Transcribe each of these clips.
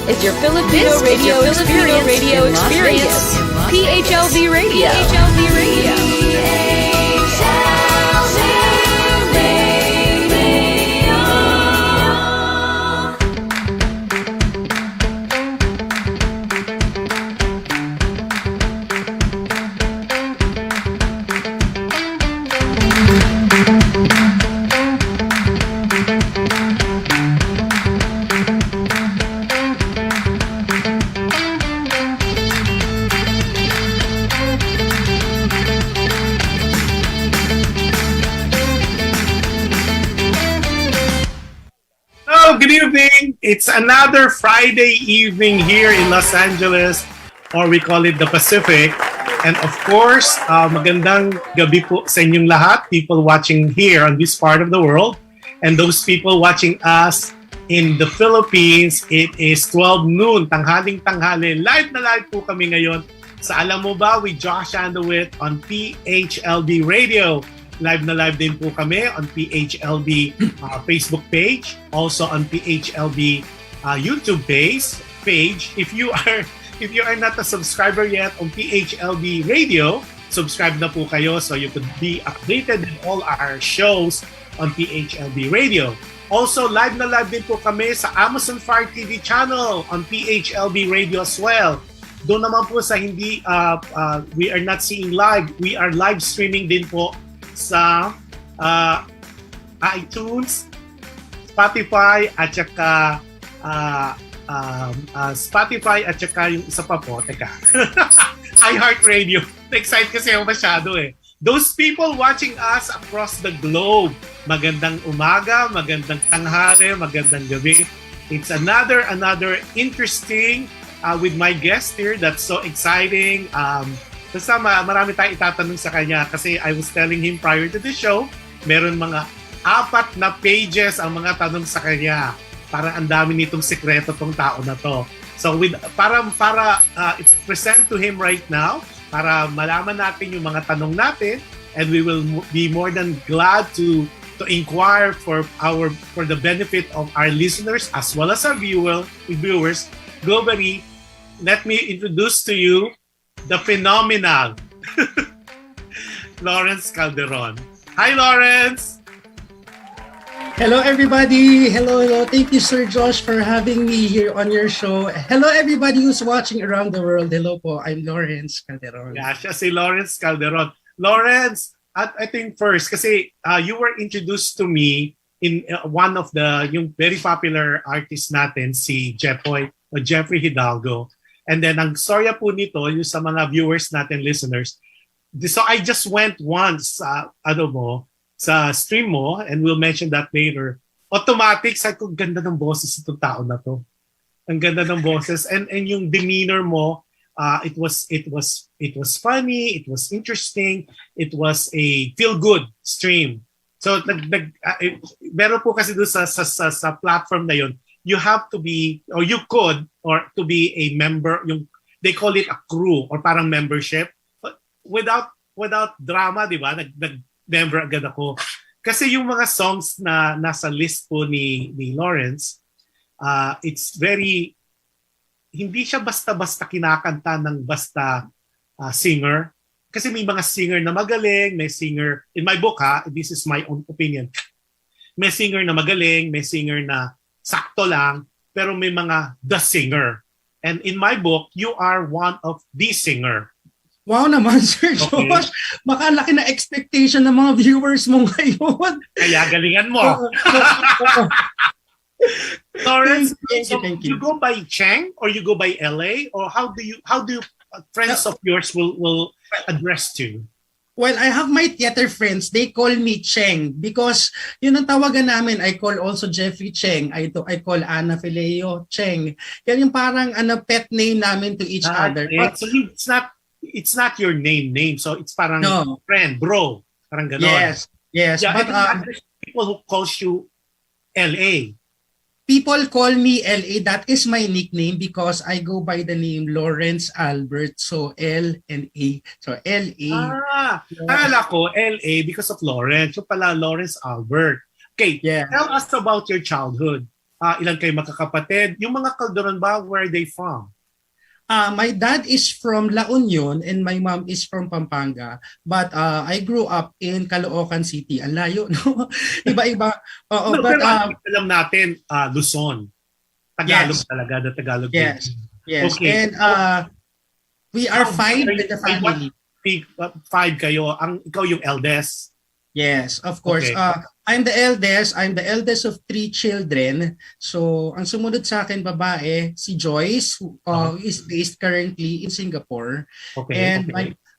is your Filipino radio experience. PHLV Radio. Good evening. It's another Friday evening here in Los Angeles, or we call it the Pacific. And of course, magandang gabi po sa inyong lahat, people watching here on this part of the world, and those people watching us in the Philippines. It is 12 noon, tanghaling-tanghali. Live na live po kami ngayon sa Alam Mo Ba with Jush Andowitt on PHLB Radio. Live na live din po kami on PHLB Facebook page, also on PHLB YouTube page. If you are not a subscriber yet on PHLB Radio, subscribe na po kayo so you could be updated in all our shows on PHLB Radio. Also, live na live din po kami sa Amazon Fire TV channel on PHLB Radio as well. Doon naman po sa hindi, we are not seeing live, we are live streaming din po sa iTunes, Spotify at saka yung isa pa po, teka. iHeartRadio. Na-excite kasi ako masyado eh. Those people watching us across the globe, magandang umaga, magandang tanghali, magandang gabi. It's another interesting with my guest here. That's so exciting. Basta marami tayong itatanong sa kanya kasi I was telling him prior to the show, meron mga 4 na pages ang mga tanong sa kanya. Parang ang dami nitong sekreto tong tao na to. So para present to him right now, para malaman natin yung mga tanong natin, and we will be more than glad to inquire for the benefit of our listeners as well as our viewers globally. Let me introduce to you the phenomenal Lawrence Calderon. Hi, Lawrence! Hello, everybody! Hello. Thank you, Sir Josh, for having me here on your show. Hello, everybody who's watching around the world. Hello po, I'm Lawrence Calderon. Yeah, siya si Lawrence Calderon. Lawrence, I think first, kasi you were introduced to me in one of yung very popular artist natin, si Jeffrey Hidalgo. And then, ang storya po nito, yung sa mga viewers natin, listeners. So, I just went once, sa stream mo, and we'll mention that later. Automatic, sabi ko, ganda ng boses itong tao na to. Ang ganda ng boses. And yung demeanor mo, it was funny, it was interesting, it was a feel-good stream. So, meron po kasi doon sa platform na yun, you have to be, or you could, or to be a member, they call it a crew, or parang membership. But without drama, di ba? Nag-member agad ako. Kasi yung mga songs na nasa list po ni Lawrence, it's very, hindi siya basta-basta kinakanta ng basta singer. Kasi may mga singer na magaling, may singer, in my book this is my own opinion, may singer na magaling, may singer na sakto lang, pero may mga the singer. And in my book, you are one of the singer. Wow naman, Sir Josh. Makalaki na expectation ng mga viewers mo ngayon. Kaya galingan mo. Lawrence, thank you. You go by Cheng or you go by LA? Or how do you friends of yours will address you? Well, I have my theater friends. They call me Cheng because yun ang tawagan namin. I call also Jeffrey Cheng. I call Ana Fileo Cheng. Yan yung parang pet name namin to each other. But, so it's not your name. So it's parang friend, bro. Parang ganon. Yes. Yeah, But people who calls you LA. People call me LA. That is my nickname because I go by the name Lawrence Albert. So L and A. So LA. Akala ko LA because of Lawrence. So pala Lawrence Albert. Okay, tell us about your childhood. Ilan kayo magkakapatid? Yung mga Calderon ba, where are they from? My dad is from La Union and my mom is from Pampanga. But I grew up in Caloocan City. Ang layo, no? Iba-iba. Oo, No, but pero alam natin, Luzon. Tagalog yes. talaga, the Tagalog. Yes. Yes. Okay. And we are 5 in the family. Five kayo. Ikaw yung eldest. Yes, of course. Okay. I'm the eldest. I'm the eldest of 3 children. So, ang sumunod sa akin babae, si Joyce, who is based currently in Singapore. Okay. And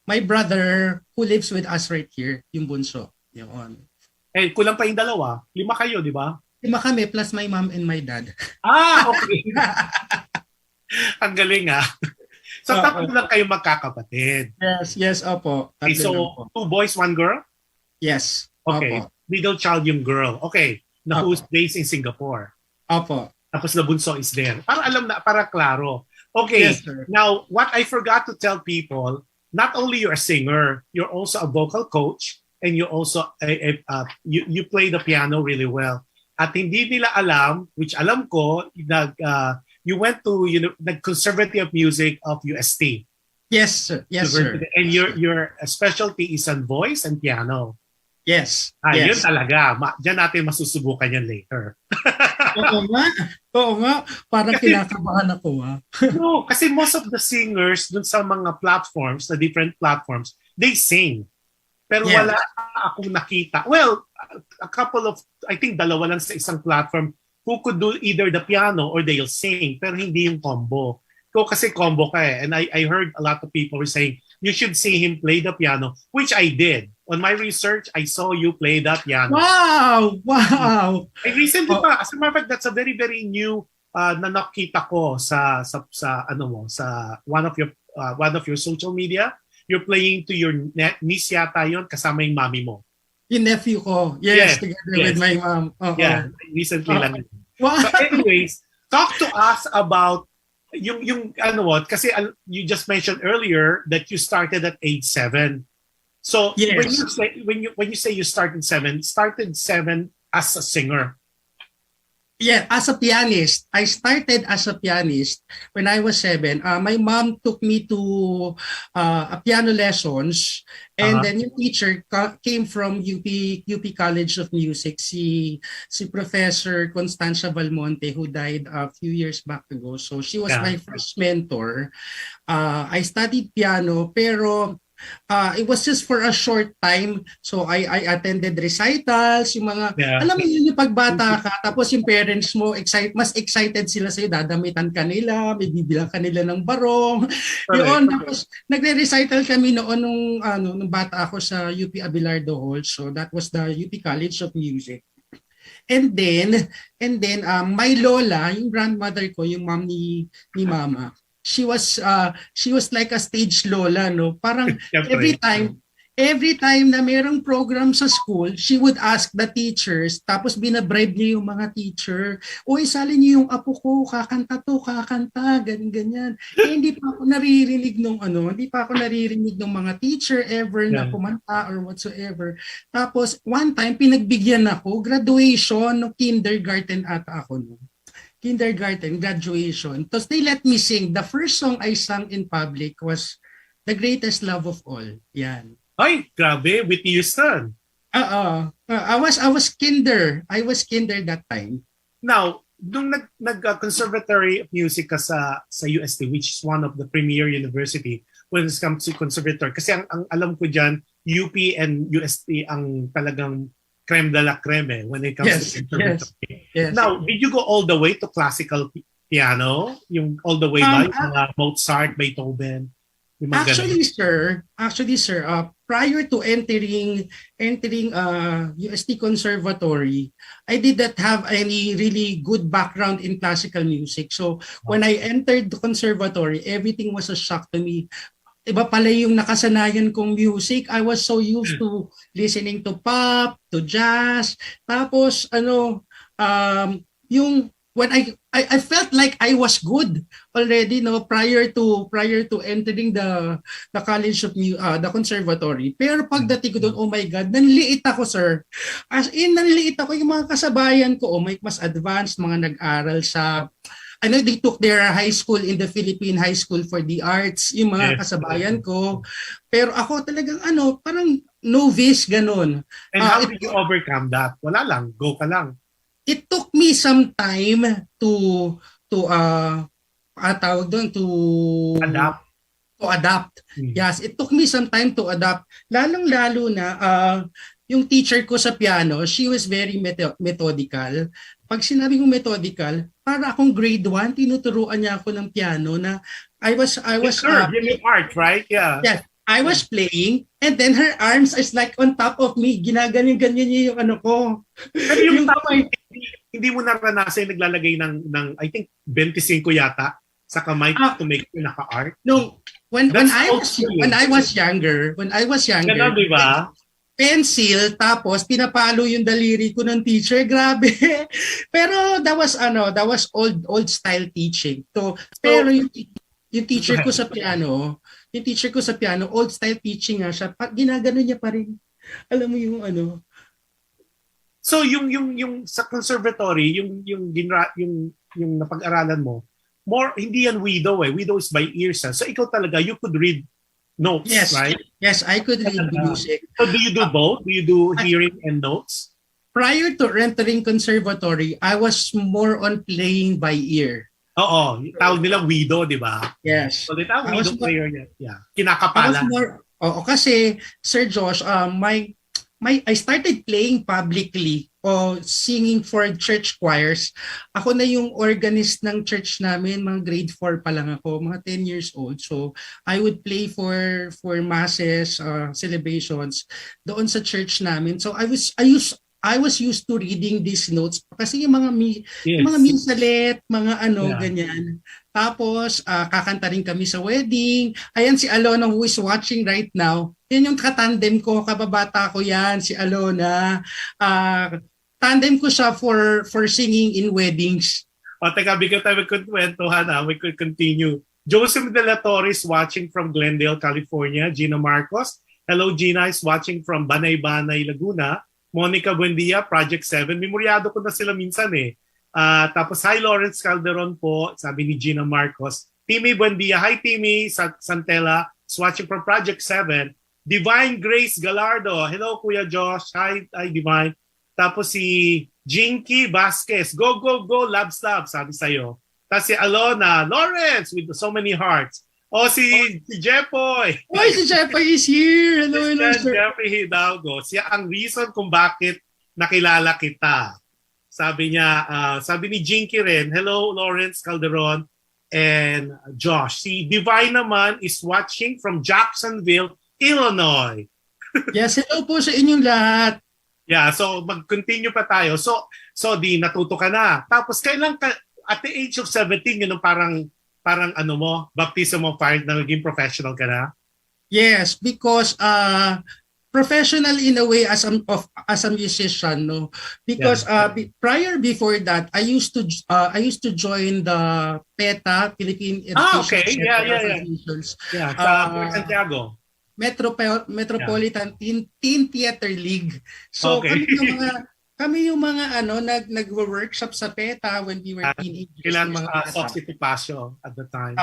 my brother who lives with us right here, yung bunso. Yun. Eh, kulang pa yung 2. 5 kayo, di ba? 5 kami plus my mom and my dad. Okay. Ang galing So, tatlo lang kayo magkakapatid. Yes, opo. Okay, so 2 boys, 1 girl? Yes. Okay. Opo. Middle child yung girl. Okay. Na who's based in Singapore. Opo. Tapos na bunso is there. Para klaro. Okay. Yes, sir. Now, what I forgot to tell people, not only you're a singer, you're also a vocal coach, and you also you play the piano really well. At hindi nila alam, which alam ko, you went to the Conservatory of Music of UST. Yes, sir. Yes, sir. And your specialty is on voice and piano. Yes. Yun Yes. talaga. Diyan natin masusubukan yan later. Oo nga. Parang kinakabahan ako No, kasi most of the singers dun sa mga platforms, the different platforms, they sing. Pero wala akong nakita. Well, a couple of, I think 2 lang sa isang platform who could do either the piano or they'll sing, pero hindi yung combo. Kasi combo ka and I heard a lot of people were saying, you should see him play the piano, which I did. On my research, I saw you play that piano. Wow! I recently pa, as a matter of fact, that's a very, very new na nakita ko sa one of your social media. You're playing to your niece yata yun, kasama yung mami mo. Yung nephew ko. Yes, together with my mom. Yeah, recently lang. Wow. So anyways, talk to us about yung kasi you just mentioned earlier that you started at age 7. So yes. when you say you started 7 as a singer. Yeah, as a pianist. I started as a pianist when I was 7. My mom took me to piano lessons, and then yung teacher came from UP College of Music, si Professor Constancia Valmonte, who died a few years back ago. So she was my first mentor. I studied piano, pero it was just for a short time. So I attended recitals, yung mga, alam mo yun, yung pagbata ka, tapos yung parents mo, mas excited sila sa'yo, dadamitan ka nila, may bibilang ka nila ng barong. Yun, tapos nagre-recital kami noon nung bata ako sa UP Abelardo Hall. So that was the UP College of Music. And then my lola, yung grandmother ko, yung mom ni mama, she was like a stage lola, no? Parang every time na mayroong program sa school, she would ask the teachers, tapos binabribe niya yung mga teacher, isali niyo yung apo ko, kakanta, ganyan. Hindi pa ako naririnig ng mga teacher ever na kumanta or whatsoever. Tapos one time pinagbigyan ako, graduation no, kindergarten ata ako no. Kindergarten, graduation. Tapos they let me sing. The first song I sang in public was The Greatest Love of All. Yan. Ay, grabe, Whitney Houston. I was kinder. I was kinder that time. Now, nung nag-conservatory of music ka sa UST, which is one of the premier university when it comes to conservatory, kasi ang alam ko dyan, UP and UST ang talagang creme de la creme when it comes to conservatory. Yes. Now, did you go all the way to classical piano? Yung all the way ba? Yung Mozart, Beethoven? Actually, sir, prior to entering UST Conservatory, I did not have any really good background in classical music. So when I entered the conservatory, everything was a shock to me. Iba pala yung nakasanayan kong music. I was so used to listening to pop, to jazz. Tapos yung I felt like I was good already, no, prior to entering the college of the conservatory. Pero pagdating ko doon, oh my God, nanliit ako, sir. As in, nanliit ako. Yung mga kasabayan ko, oh my, mas advanced, mga nag-aral sa, I know they took their high school in the Philippine High School for the Arts, yung mga kasabayan ko. Pero ako talagang parang novice, ganun. And how did you overcome that? Wala lang, go ka lang. It took me some time to tawag doon, to adapt. Yes, it took me some time to adapt. Lalong-lalo na yung teacher ko sa piano, she was very methodical. Pag sinabi kong methodical, para akong grade 1, tinuturuan niya ako ng piano na I was art, right? Yeah. Yeah. I was playing and then her arms is like on top of me. Ginaganyan-ganyan niya yung ko. Pero yung kamay, hindi mo naranasan naglalagay ng I think 25 yata sa kamay to make you naka-art? No. When I was younger, ganun, di ba? Pencil, tapos pinapalo yung daliri ko ng teacher. Grabe. Pero that was old style teaching. Pero yung teacher ko sa piano, old style teaching nga siya. Ginagano niya pa rin. Alam mo yung So yung sa conservatory, yung napag-aralan mo, more hindi yan widow eh. Widow is by ears. So ikaw talaga, you could read notes, yes, right? Yes, I could read music. So do you do both? Do you do hearing and notes? Prior to entering conservatory, I was more on playing by ear. Oo, tawag nila widow, di ba? Yes. So they tawag widow player niya. Yeah. Kinakapalan. Kasi Sir Josh, I started playing publicly o singing for church choirs. Ako na yung organist ng church namin, mga grade 4 pa lang ako, mga 10 years old. So I would play for masses, celebrations doon sa church namin. So I was used to reading these notes kasi yung mga misalet, mga ganyan. Tapos kakanta rin kami sa wedding. Ayan si Alona who is watching right now. Yan yung katandem ko, kababata ko yan, si Alona. Tandem ko siya for singing in weddings. Teka, bigyan tayo magkwentuhan we could continue. Joseph De La Torre is watching from Glendale, California. Gina Marcos. Hello, Gina is watching from Banay-Banay, Laguna. Monica Buendia, Project 7. Memoryado ko na sila minsan eh. Tapos, hi Lawrence Calderon po, sabi ni Gina Marcos. Timmy Buendia, hi Timmy Santella is watching from Project 7. Divine Grace Galardo, hello Kuya Josh, hi Divine. Tapos si Jinky Vasquez, go, go, go, labs, sabi sa'yo. Tapos si Alona, Lawrence with so many hearts. Si Jepoy. Si Jepoy is here. Hello, sir. Jeffrey Hidalgo. Siya ang reason kung bakit nakilala kita. Sabi niya, sabi ni Jinky rin, hello Lawrence Calderon and Josh. Si Divine naman is watching from Jacksonville, Illinois. Yes, hello po sa inyong lahat. Yeah, so mag-continue pa tayo. So di natuto ka na. Tapos kailan ka, at the age of 17, yun parang baptism of fire na naging professional ka na? Yes, because professional in a way as a musician, no? Because before that, I used to join the PETA, Philippine Education Associations. Yeah, sa Santiago. Metropolitan Teen Theater League. So kami yung mga nagwo-workshop sa PETA when we were teenagers. Kailan mga City Pasio at the time.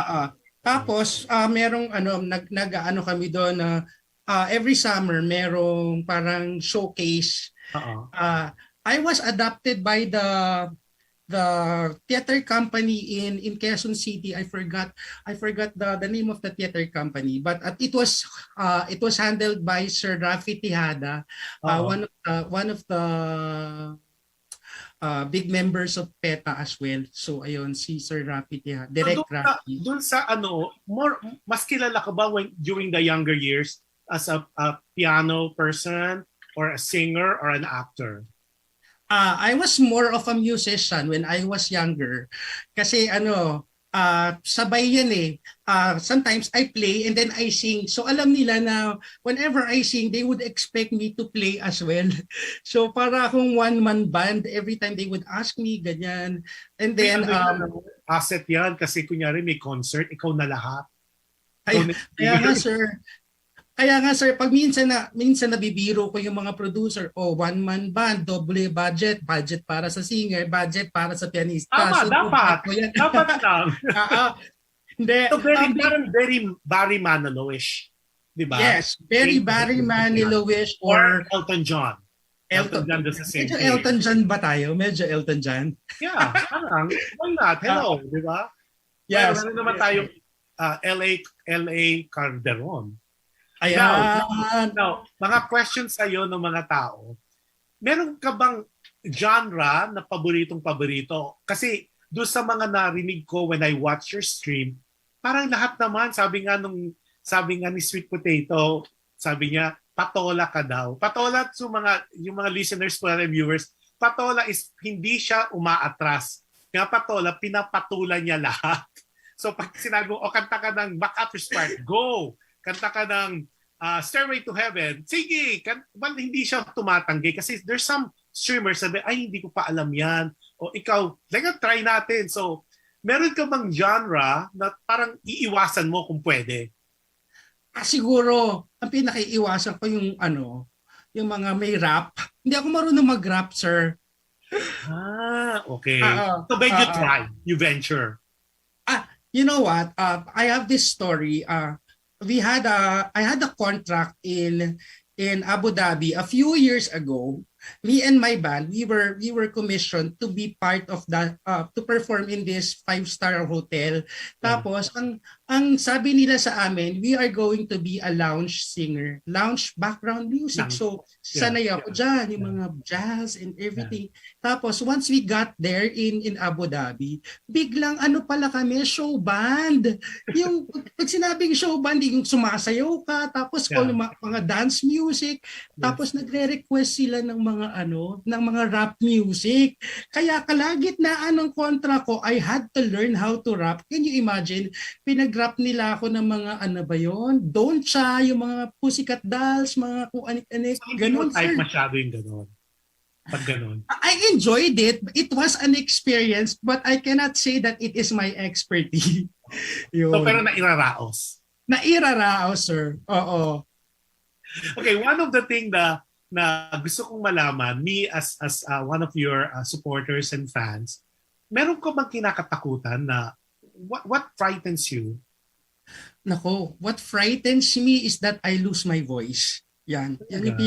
Tapos merong kami doon na every summer merong parang showcase. I was adopted by the theater company in Quezon City. I forgot the name of the theater company, but it was handled by Sir Rafi Tejada, one of the big members of PETA as well. So ayun, si Sir Rafi Tejada, Rafi. Doon sa mas kilala ka ba during the younger years as a piano person or a singer or an actor? I was more of a musician when I was younger. Kasi sabay yan eh. Sometimes I play and then I sing. So alam nila na whenever I sing, they would expect me to play as well. So para akong one-man band, every time they would ask me, ganyan. And then, asset yan kasi kunyari may concert, ikaw na lahat. Kaya nga sir, pag minsan nabibiro ko yung mga producer, one-man band, doble budget para sa singer, budget para sa pianista. Tama, so, dapat lang. Hindi. So very Barry Manilow-ish, di ba? Yes, very Barry Manilow-ish or Elton John. Elton John does the same thing. Medyo Elton John ba tayo? Medyo Elton John. Yeah, parang, why not? Hello, di ba? Yes. Meron naman tayong LA Calderon. Ayan. Now, mga questions sa'yo ng mga tao. Meron ka bang genre na paborito? Kasi doon sa mga narinig ko when I watch your stream, parang lahat naman, sabi nga ni Sweet Potato, sabi niya, patola ka daw. Patola yung mga listeners ko and viewers, patola is hindi siya umaatras. Kaya patola, pinapatulan niya lahat. So pag sinabi mo, kanta ka ng Back Up Your Spark, go! Kanta ka ng Stairway to Heaven, sige! Well, hindi siya tumatanggi kasi there's some streamers sabi, ay hindi ko pa alam yan. O ikaw, try natin. So, meron ka bang genre na parang iiwasan mo kung pwede? Siguro, ang pinakaiiwasan ko yung yung mga may rap. Hindi ako marunong mag-rap, sir. Okay. So when you try, you venture. You know what? I have this story. I had a contract in Abu Dhabi a few years ago. Me and my band, we were commissioned to be part of that to perform in this 5-star hotel. Tapos ang sabi nila sa amin, we are going to be a lounge singer, lounge background music. So sanay ako dyan, yung mga jazz and everything. Tapos once we got there in Abu Dhabi, biglang pala kami, show band. Yung pag sinabing show band, yung sumasayaw ka, tapos mga dance music, tapos nagre-request sila ng mga rap music. Kaya kalagitnaan ng kontra ko, I had to learn how to rap. Can you imagine? Pinag-rap nila ako ng mga Don't Cha, yung mga Pussycat Dolls, mga kuanik-anik. So, hindi mo type masyado yung ganon. Pag ganon. I enjoyed it. It was an experience, but I cannot say that it is my expertise. So, pero nairaraos. Nairaraos, sir. Oo. Okay, one of the things na gusto kong malaman, me as one of your supporters and fans, meron ko bang kinakatakutan na what frightens you? Nako, what frightens me is that I lose my voice. Yan yung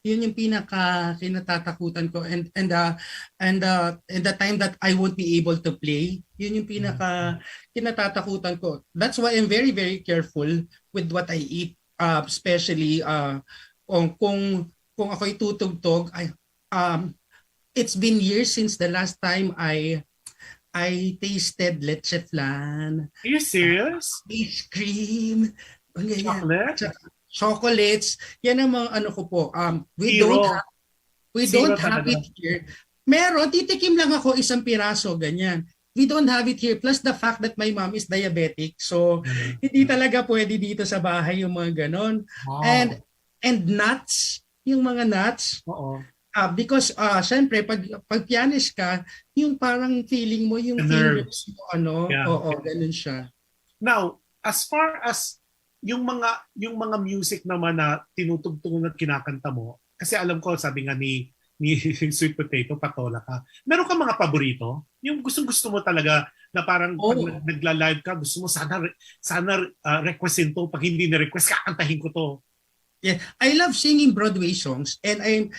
yun yung pinaka kinatatakutan ko and the time that I won't be able to play, yun yung pinaka kinatatakutan ko. That's why I'm very very careful with what I eat, especially kung ako'y tutugtog. It's been years since the last time I tasted leche flan. Are you serious? Ice cream. Chocolate? Chocolates. Yan ang mga ko po. We don't have it here. Meron, titikim lang ako isang piraso, ganyan. We don't have it here. Plus the fact that my mom is diabetic. So, hindi talaga pwede dito sa bahay yung mga ganon. Wow. And nuts, yung mga nuts. Oo. Because syempre pag pianist ka, yung parang feeling mo yung fingers mo ganun siya. Now, as far as yung mga music naman na tinutugtog at kinakanta mo, kasi alam ko sabi nga ni Sweet Potato, patola ka. Meron ka mga paborito? Yung gustong-gusto mo talaga na parang pag nagla-live ka, gusto mo sana requestin to, pag hindi na-request kakantahin ko to. Yeah, I love singing Broadway songs and I'm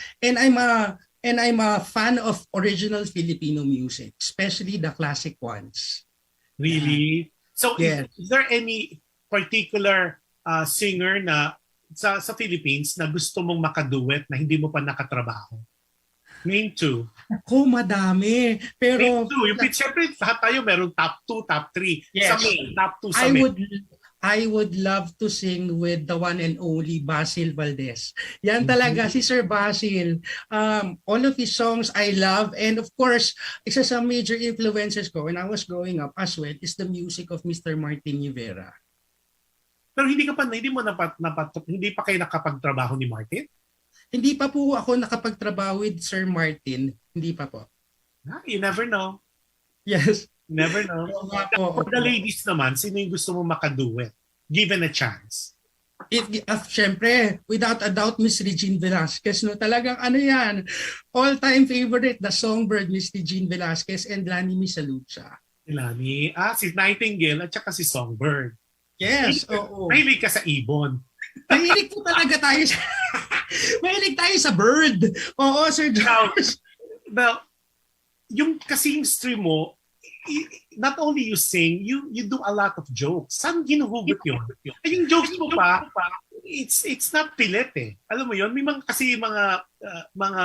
a fan of original Filipino music, especially the classic ones. Really? So is there any particular singer na sa Philippines na gusto mong makaduet na hindi mo pa nakatrabaho? Name 2. Madami. Pero Name 2. Yung siyempre lahat tayo meron top 2, top 3. Yes. Sa main, top 2 sa main. I would love to sing with the one and only Basil Valdez. Yan talaga, si Sir Basil. All of his songs I love. And of course, isa sa major influences ko when I was growing up as well is the music of Mr. Martin Rivera. Pero hindi pa kayo nakapagtrabaho ni Martin? Hindi pa po ako nakapagtrabaho with Sir Martin. Hindi pa po. You never know. Yes. Never know. For the ladies naman, sino yung gusto mo makaduet? Given a chance. Siyempre, without a doubt, Miss Regine Velasquez. No? Talagang ano yan, all-time favorite, the songbird, Miss Regine Velasquez and Lani Misalucha. Lani, si Nightingale at saka si Songbird. Yes, oo. Mahilig ka sa ibon. Mahilig po talaga tayo sa... Mahilig tayo sa bird. Oo, Sir George. Well, yung kasing stream mo, not only you sing, you do a lot of jokes. Saan ginuhugot yun? Yung jokes mo pa, it's not pilit eh. Alam mo yun, may mga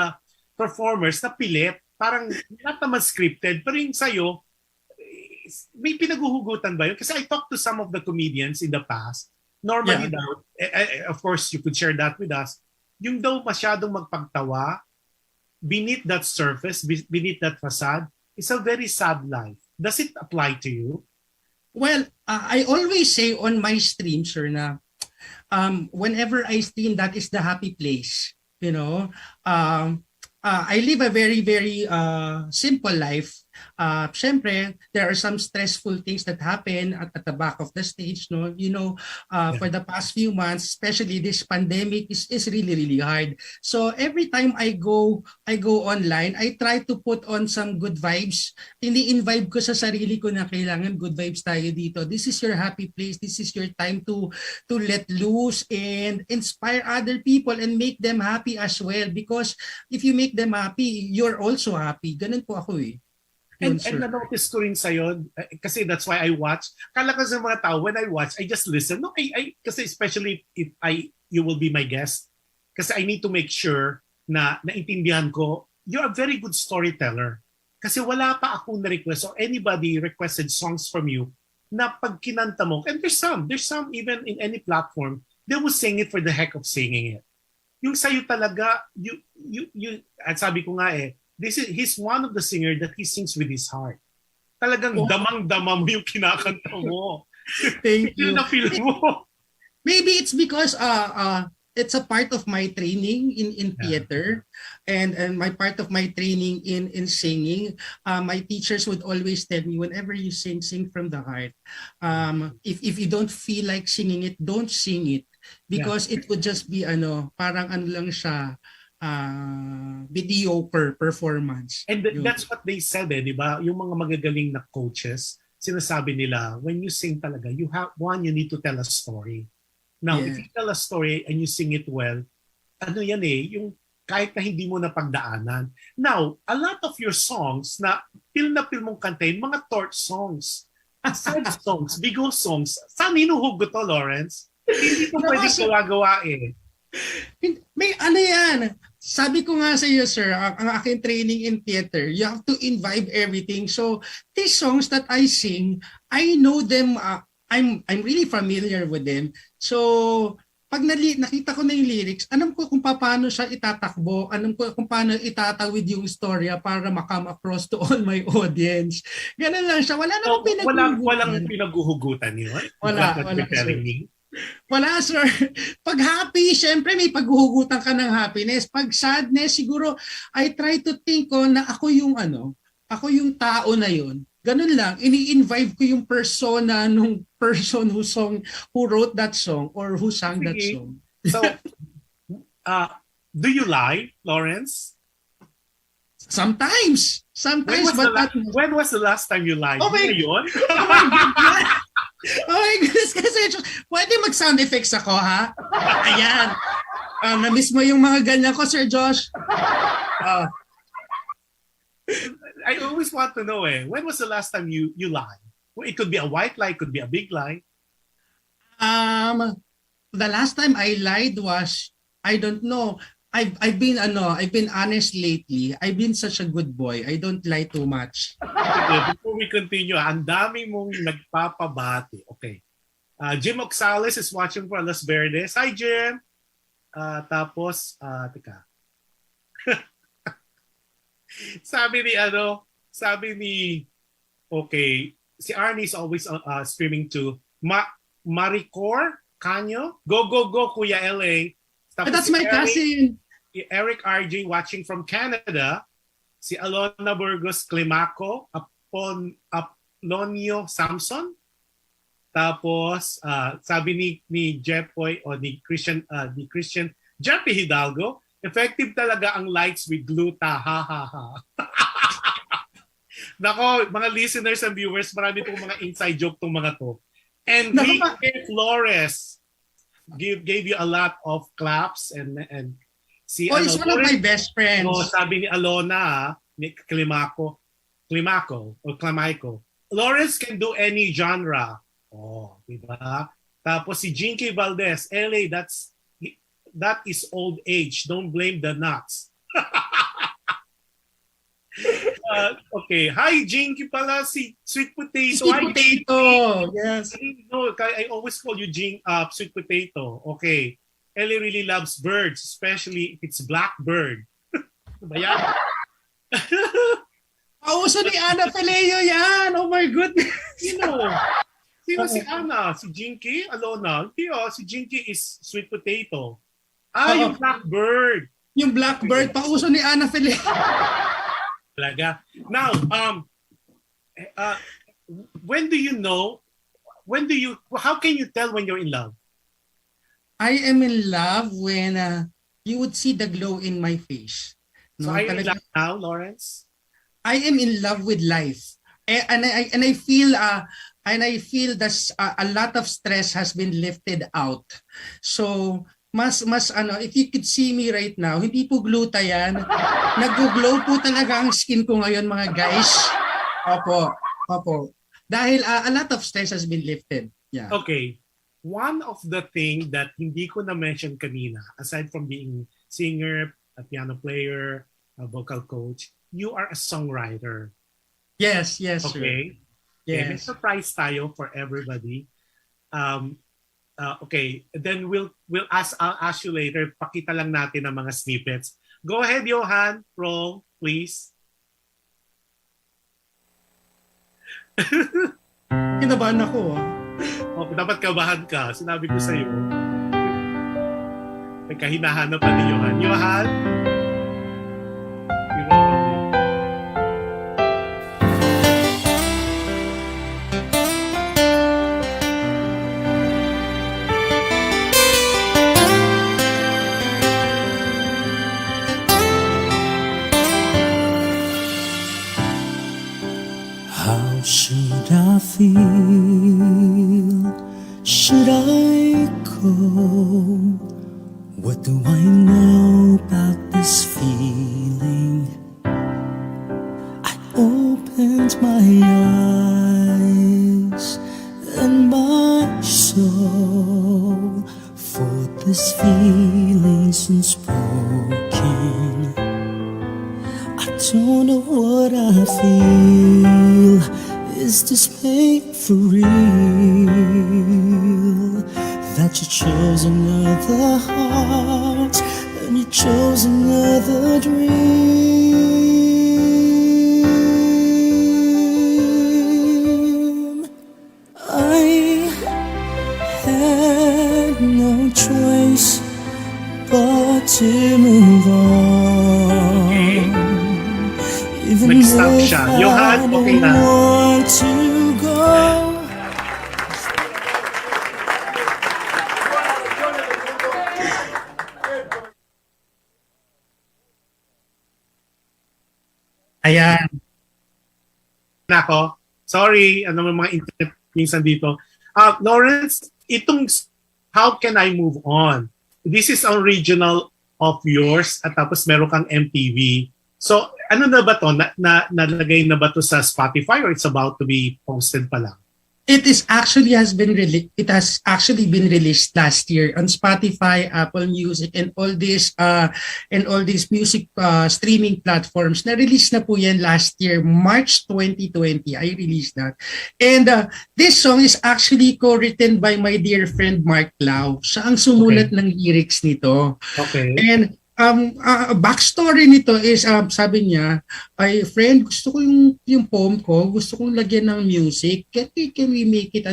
performers na pilit, parang not naman scripted, pero yung sa'yo, may pinaguhugutan ba yun? Kasi I talked to some of the comedians in the past. Normally daw, of course, you could share that with us, yung daw masyadong magpagtawa, beneath that surface, beneath that facade, is a very sad life. Does it apply to you? Well, I always say on my stream, sir, na whenever I stream, that is the happy place. You know, I live a very, very simple life. Siyempre, there are some stressful things that happen at the back of the stage. No, you know, for the past few months, especially this pandemic, is really, really hard. So every time I go online, I try to put on some good vibes. Ini-invibe ko sa sarili ko na kailangan good vibes tayo dito. This is your happy place. This is your time to let loose and inspire other people and make them happy as well. Because if you make them happy, you're also happy. Ganun po ako eh. And na-notice ko rin sa'yo, kasi that's why I watch. Kala ko sa mga tao, when I watch, I just listen. No, kasi especially if you will be my guest, kasi I need to make sure na naintindihan ko, you're a very good storyteller. Kasi wala pa akong na-request or anybody requested songs from you na pag kinanta mo, and there's some even in any platform, they will sing it for the heck of singing it. Yung sa'yo talaga, at sabi ko nga he's one of the singer that he sings with his heart. Talagang damang-dama mo yung kinakanta mo. Thank you. Na-feel mo. Maybe it's because it's a part of my training in theater and my part of my training in singing. My teachers would always tell me, whenever you sing from the heart. If you don't feel like singing it, don't sing it. Because it would just be parang lang siya, mediocre performance. And that's what they said di ba? Yung mga magagaling na coaches, sinasabi nila, when you sing talaga, you need to tell a story. Now, if you tell a story and you sing it well, yan yung kahit na hindi mo napagdaanan. Now, a lot of your songs na feel mong kantahin, mga torch songs, sad songs, bigo songs, saan hinuhugot to, Lawrence? Hindi ko pwede gawa May yan. Sabi ko nga sa iyo, sir, ang aking training in theater, you have to imbibe everything. So, these songs that I sing, I know them, I'm really familiar with them. So, pag nakita ko na yung lyrics, alam ko kung paano siya itatakbo, alam ko kung paano itatawid yung storya para makam across to all my audience. Ganun lang siya. Wala namang pinaguhugutan. Walang pinaguhugutan yun? Wala. Wala, sir. Pag happy, syempre may paghuhugutan ka ng happiness. Pag sadness, siguro, I try to think na ako yung tao na yun. Ganun lang. Ini-invite ko yung persona nung person who wrote that song or who sang that song. So, do you lie, Lawrence? Sometimes. When was the last time you lied? Oh my God. Oh my goodness, kasi pwede mag-sound effects ako, ha? Ayan. Na-miss mo yung mga ganyan ko, Sir Josh. I always want to know, when was the last time you lied? Well, it could be a white lie, it could be a big lie. The last time I lied was, I don't know. I've been honest lately. I've been such a good boy. I don't lie too much. Okay, before we continue, ang dami mong nagpapabati. Okay. Jim Oxales is watching from Las Verdes. Hi, Jim! Teka. sabi ni, okay, si Arnie is always streaming to Maricor Canyo. Go, go, go, Kuya LA. Tapos That's my cousin. Eric RJ watching from Canada. Si Alona Burgos Climaco. Aplonio Samson. Tapos, sabi ni Jepoy o ni Christian Jeppy Hidalgo, effective talaga ang lights with gluta. Ha, ha, ha. Nako, mga listeners and viewers, marami pong mga inside joke tong mga to. And Enrique Flores gave you a lot of claps and si he's one of my best friends. Sabi ni Alona, ni Climaco, Lawrence can do any genre. Diba? Tapos si Jinky Valdez, LA, that is old age. Don't blame the nuts. Okay. Hi, Jinky pala, si Sweet Potato. Sweet Potato, yes. No, I always call you Sweet Potato. Okay. Ellie really loves birds, especially if it's blackbird. Ba yan? Pauso ni Ana Peleo yan. Oh my goodness. Sino si Ana? Si Jinky? Alona? Hindi si Jinky is Sweet Potato. Yung blackbird. Yung blackbird, pauso ni Ana Peleo. Talaga. Now, how can you tell when you're in love? I am in love when you would see the glow in my face. So are you in love now, Lawrence? I am in love with life. And I feel that a lot of stress has been lifted out. So mas if you could see me right now, hindi po gluta yan. Nag-glow po talaga ang skin ko ngayon, mga guys. Opo. Dahil a lot of stress has been lifted. Yeah. Okay. One of the thing that hindi ko na-mention kanina, aside from being singer, a piano player, a vocal coach, you are a songwriter. Yes, okay. Sir. Yes. Okay, may surprise tayo for everybody. Okay, then I'll ask you later. Pakita lang natin ang mga snippets. Go ahead, Johan. Roll, please. Kinabahan ako. Dapat kabahan ka. Sinabi ko sa'yo. Nagkahinahanap pa ni Johan. Johan? How should I feel? Should I go? What do I know about this feeling? I opened my eyes and my soul, for this feeling's unspoken. I don't know what I feel. Is this pain for real? That you chose another heart and you chose another dream. I had no choice but to move on. Nag-stop siya. Johan, okay na. Ayan. Nako. Sorry, mga internet minsan dito. Lawrence, How Can I Move On? This is original of yours at tapos meron kang MTV. So, ano na ba to? Nalagay na ba to sa Spotify or it's about to be posted pa lang? It has actually been released last year on Spotify, Apple Music, and all these music streaming platforms. Na-release na po yan last year, March 2020. I released that. And this song is actually co-written by my dear friend Mark Lau. Siya ang sumulat ng lyrics nito. Okay. And backstory nito is sabi niya, ay friend, gusto ko yung poem ko, gusto kong lagyan ng music. Can we make it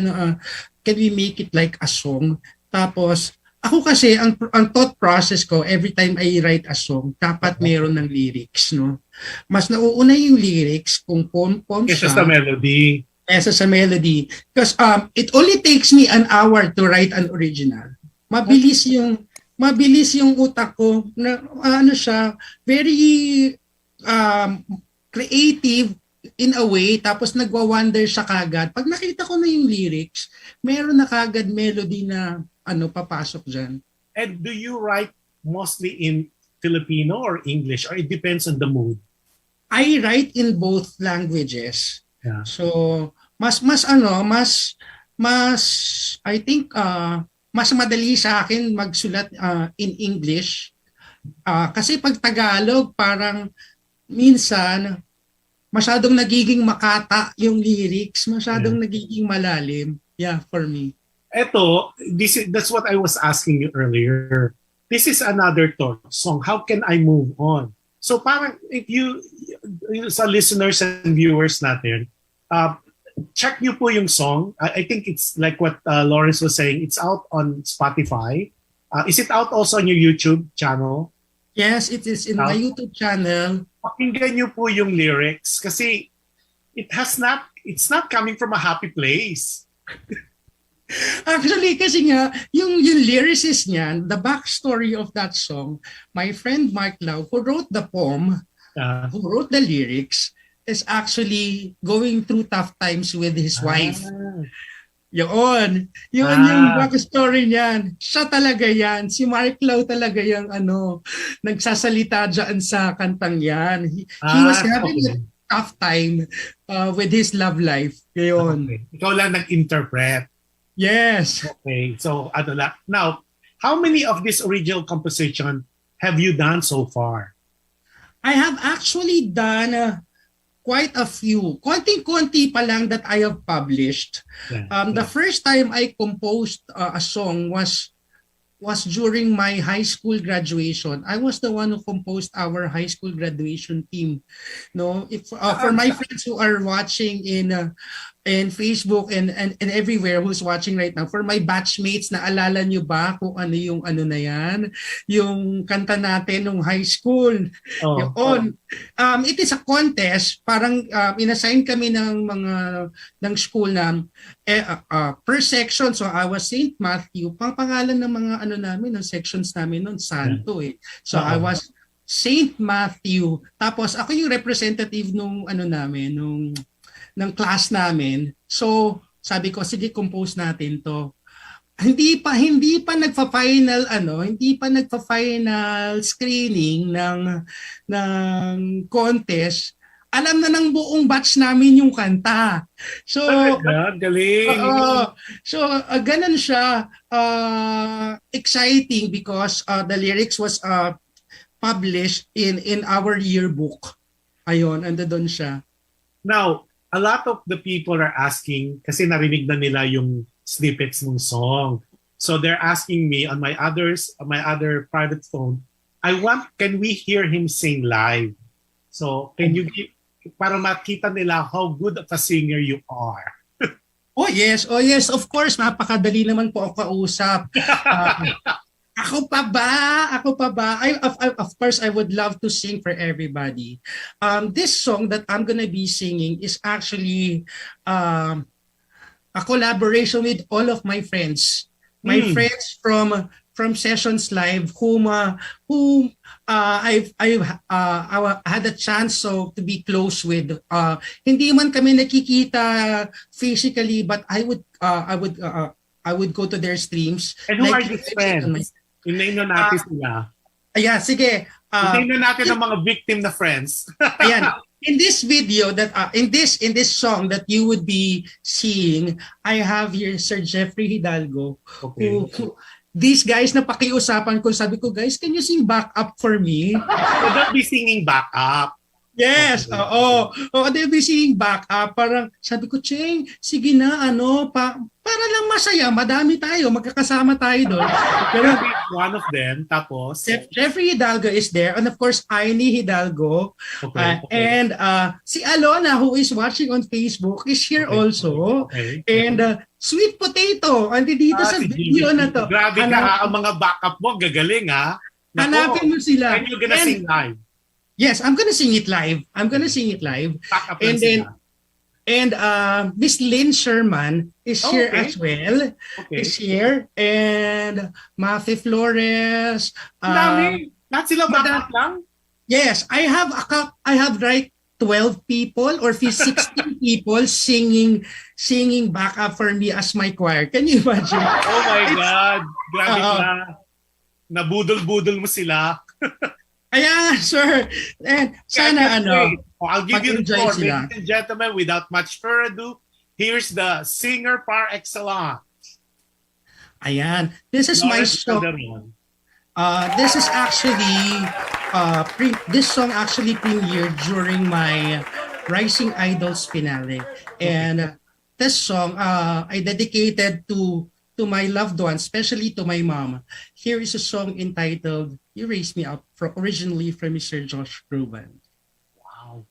like a song? Tapos ako kasi ang thought process ko every time I write a song, dapat meron ng lyrics, no? Mas nauuna yung lyrics kung poem Kesa siya. sa melody. Because it only takes me an hour to write an original. Mabilis yung utak ko na siya, very creative in a way, tapos nagwa-wonder siya kagad. Pag nakita ko na yung lyrics, meron na kagad melody na papasok dyan. And do you write mostly in Filipino or English, or it depends on the mood? I write in both languages. Yeah. So, mas I think mas madali sa akin magsulat in English. Kasi pag Tagalog, parang minsan masyadong nagiging makata yung lyrics, masyadong nagiging malalim. Yeah, for me. That's what I was asking you earlier. This is another song. How can I move on? So parang if you sa listeners and viewers natin, check nyo po yung song. I think it's like what Lawrence was saying. It's out on Spotify. Is it out also on your YouTube channel? Yes, it is in my YouTube channel. Pakinggan nyo po yung lyrics kasi it's not coming from a happy place. Actually, kasi nga, yung lyricist niyan, the backstory of that song, my friend Mark Lau, who wrote the poem, who wrote the lyrics, is actually going through tough times with his wife. Yun yung backstory niyan. Siya talaga yan. Si Mark Lau talaga yung nagsasalita dyan sa kantang yan. He was having a tough time with his love life. Yun. Okay. Ikaw lang nag-interpret. Yes. Okay. So, now, how many of this original composition have you done so far? I have actually done quite a few. Konting-konti pa lang that I have published. The first time I composed a song was during my high school graduation. I was the one who composed our high school graduation team. No, for my friends who are watching in Facebook and everywhere who's watching right now, for my batchmates, naalala nyo ba kung ano yung na yan? Yung kanta natin nung high school. It is a contest. Parang inassign kami ng school na per section. So I was St. Matthew. Pangalan ng mga namin, ng sections namin noon, Santo eh. So I was St. Matthew. Tapos ako yung representative nung namin, ng class namin. So, sabi ko, sige, compose natin to. Hindi pa nagfa-final screening ng contest. Alam na ng buong batch namin yung kanta. So, galing. Ganun siya exciting because the lyrics was published in our yearbook. Ayun, doon siya. Now, a lot of the people are asking, kasi narinig na nila yung snippets ng song. So they're asking me on my other private phone, can we hear him sing live? So can you para makita nila how good of a singer you are? Oh yes, of course, napakadali naman po ako kausap. Ako pa ba? Of course, I would love to sing for everybody. This song that I'm gonna be singing is actually a collaboration with all of my friends. My friends from Sessions Live, whom I've had a chance to be close with. Hindi man kami nakikita physically, but I would go to their streams. And who are these friends? Inayin natin sila. Ayan, sige. Inayin natin ang mga victim na friends. Ayan. in this video that in this song that you would be seeing, I have here Sir Jeffrey Hidalgo. Okay. These guys na pakiusapan ko, sabi ko, guys, can you sing backup for me? So don't be singing backup. Yes, Okay. oo. Oo, they'll be singing backup. Parang sabi ko, Cheng, sige na, para lang masaya, madami tayo, magkakasama tayo doon. Pero One of them, tapos, Jeffrey Hidalgo is there, and of course, Aini Hidalgo. okay. And si Alona, who is watching on Facebook, is here Okay. also. Okay. And Sweet Potato, andi dito sa Si video Jimmy. na to. Grabe ka, ang mga backup mo, gagaling ha. Nako, Hanapin mo sila. when you gonna sing live? Yes, I'm gonna sing it live. Backup And lang then, sila. and Miss Lynn Sherman is here Okay. as well. Okay. Is here. And Matthew Flores. Ang dami. Lahat sila backup lang? Yes, I have like 12 people or 16 people singing backup for me as my choir. Can you imagine? Oh my God. Grabe Oo. ka. Nabudol-budol mo sila. Kaya, sir, and sana Wait. Oh, I'll give you the mag-enjoy floor, sila. ladies and gentlemen. Without much further ado, here's the singer par excellence. Ayan. This is my Lawrence song. Calderon. This is actually this song actually premiered during my Rising Idols finale, and this song I dedicated to my loved ones, especially to my mom. Here is a song entitled "You Raise Me Up," originally from Mr. Josh Groban. Wow.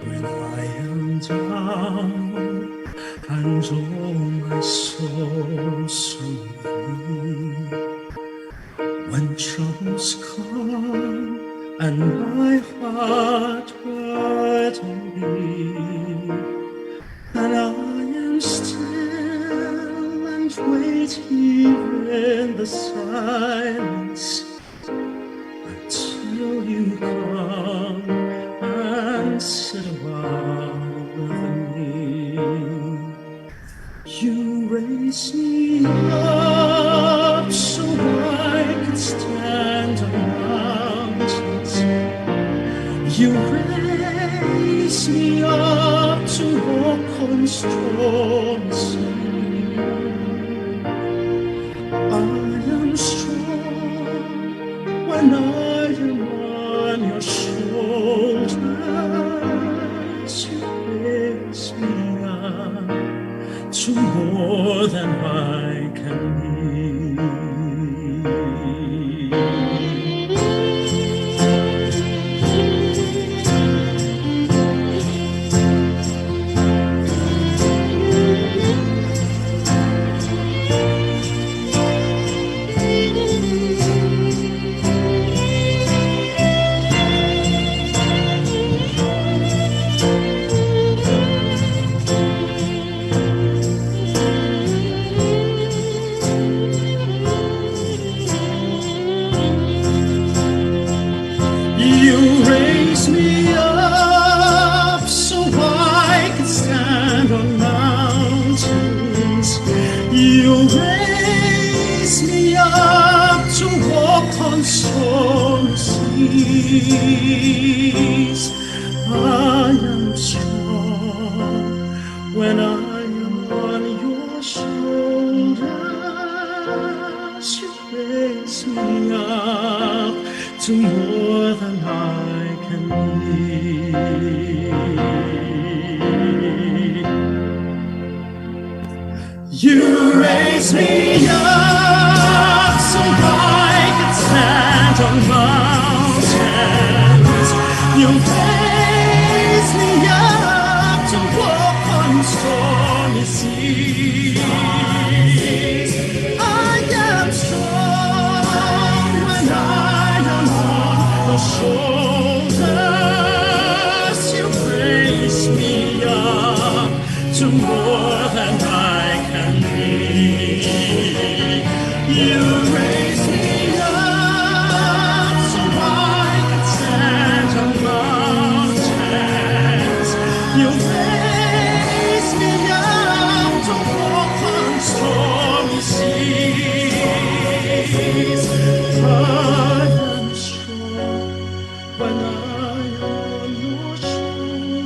When I am down and oh my soul so weak, when troubles come and my heart burden be, and I am still and wait here in the silence until you come and sit above me. You raise me up so I can stand on mountains. You raise me up to walk on stormy seas. I am strong when I am on your shoulders. You raise me up to more than I can be. You raise me up so I can stand on mountains. You raise me up to walk on stormy seas. I am strong when I am on your shoulders. You raise me up to more than I can be. You raise me up so I can stand on mountains. You raise me up to walk on stormy seas. I am strong when I am on the shoulders. You raise me up to more than I can be. You raise me up so I can stand on mountains. You raise me up to walk on stormy seas. I am strong when I am on your shoulders.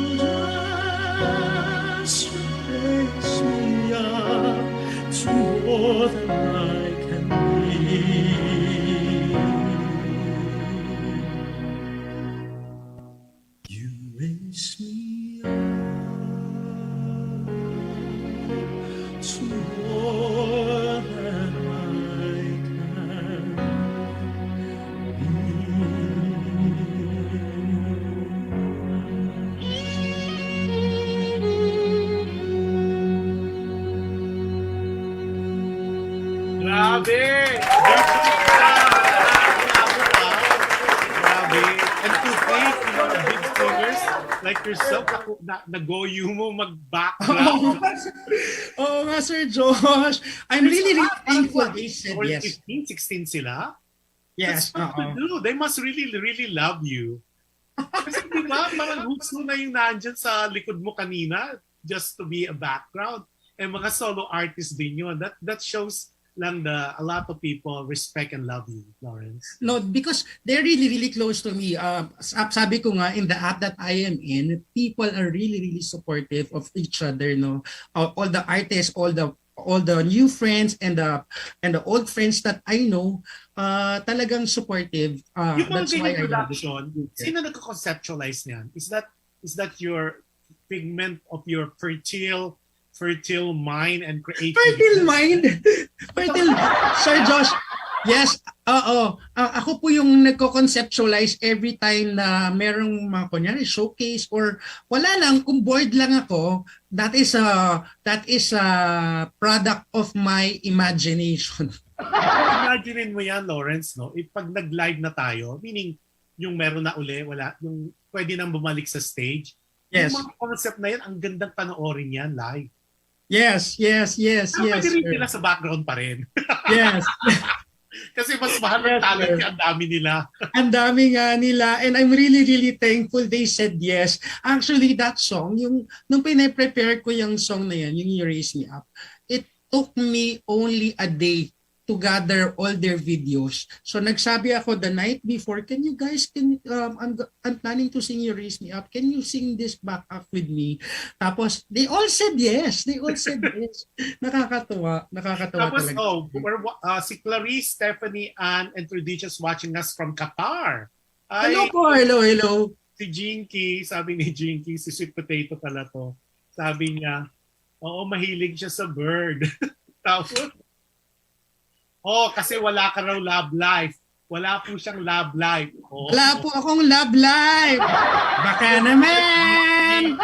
You raise me up to more than I can be. You raise me up to more than I can Grabe! Grabe! And to think, big singers like yourself, nagoyo mo mag-background. Oh, nga, Sir Josh. I'm really thankful they said Or yes. 15, 16 sila? Yes. That's what to do. They must really, really love you. Kasi di ba, parang gusto na yung nandyan sa likod mo kanina just to be a background. And mga solo artists din yun. That shows lang a lot of people respect and love you, Lawrence. No, because they're really, really close to me. Sabi ko nga, in the app that I am in, people are really, really supportive of each other. No, all the artists, all the new friends and the old friends that I know, talagang supportive. Yung That's mga why I love production, it. sino nagko-conceptualize niyan? Is that your figment of your fertile mind and creativity? Fertile mind. Fertile. Sir Josh, yes, oo. Ako po yung nagko-conceptualize every time na merong mga kunyari showcase or wala lang, kung bored lang ako, that is a product of my imagination. Imaginin mo yan, Lawrence, no? Pag nag-live na tayo, meaning yung meron na uli, wala, yung pwede nang bumalik sa stage. Yes. Yung mga concept na yan, ang gandang panoorin yan live. Yes. Pwede rin Sir. nila sa background pa rin. Yes. Kasi mas mahal ng Yes, talent sir. niya, ang dami nila. Ang dami nga nila and I'm really, really thankful they said yes. Actually, that song, nung pinaprepare ko yung song na yan, yung You Raise Me Up, it took me only a day to gather all their videos. So nagsabi ako the night before, I'm planning to sing You Raise Me Up. Can you sing this back up with me? Tapos they all said yes. Nakakatuwa Tapos, talaga. si Clarice, Stephanie, Ann, and Tradicious watching us from Qatar. Hello po, hello. Si Jinky, sabi ni Jinky, si Sweet Potato pala to. Sabi niya, oo, mahilig siya sa bird. Tapos, kasi wala ka raw love life. Wala po siyang love life. Wala po akong love life. Baka naman.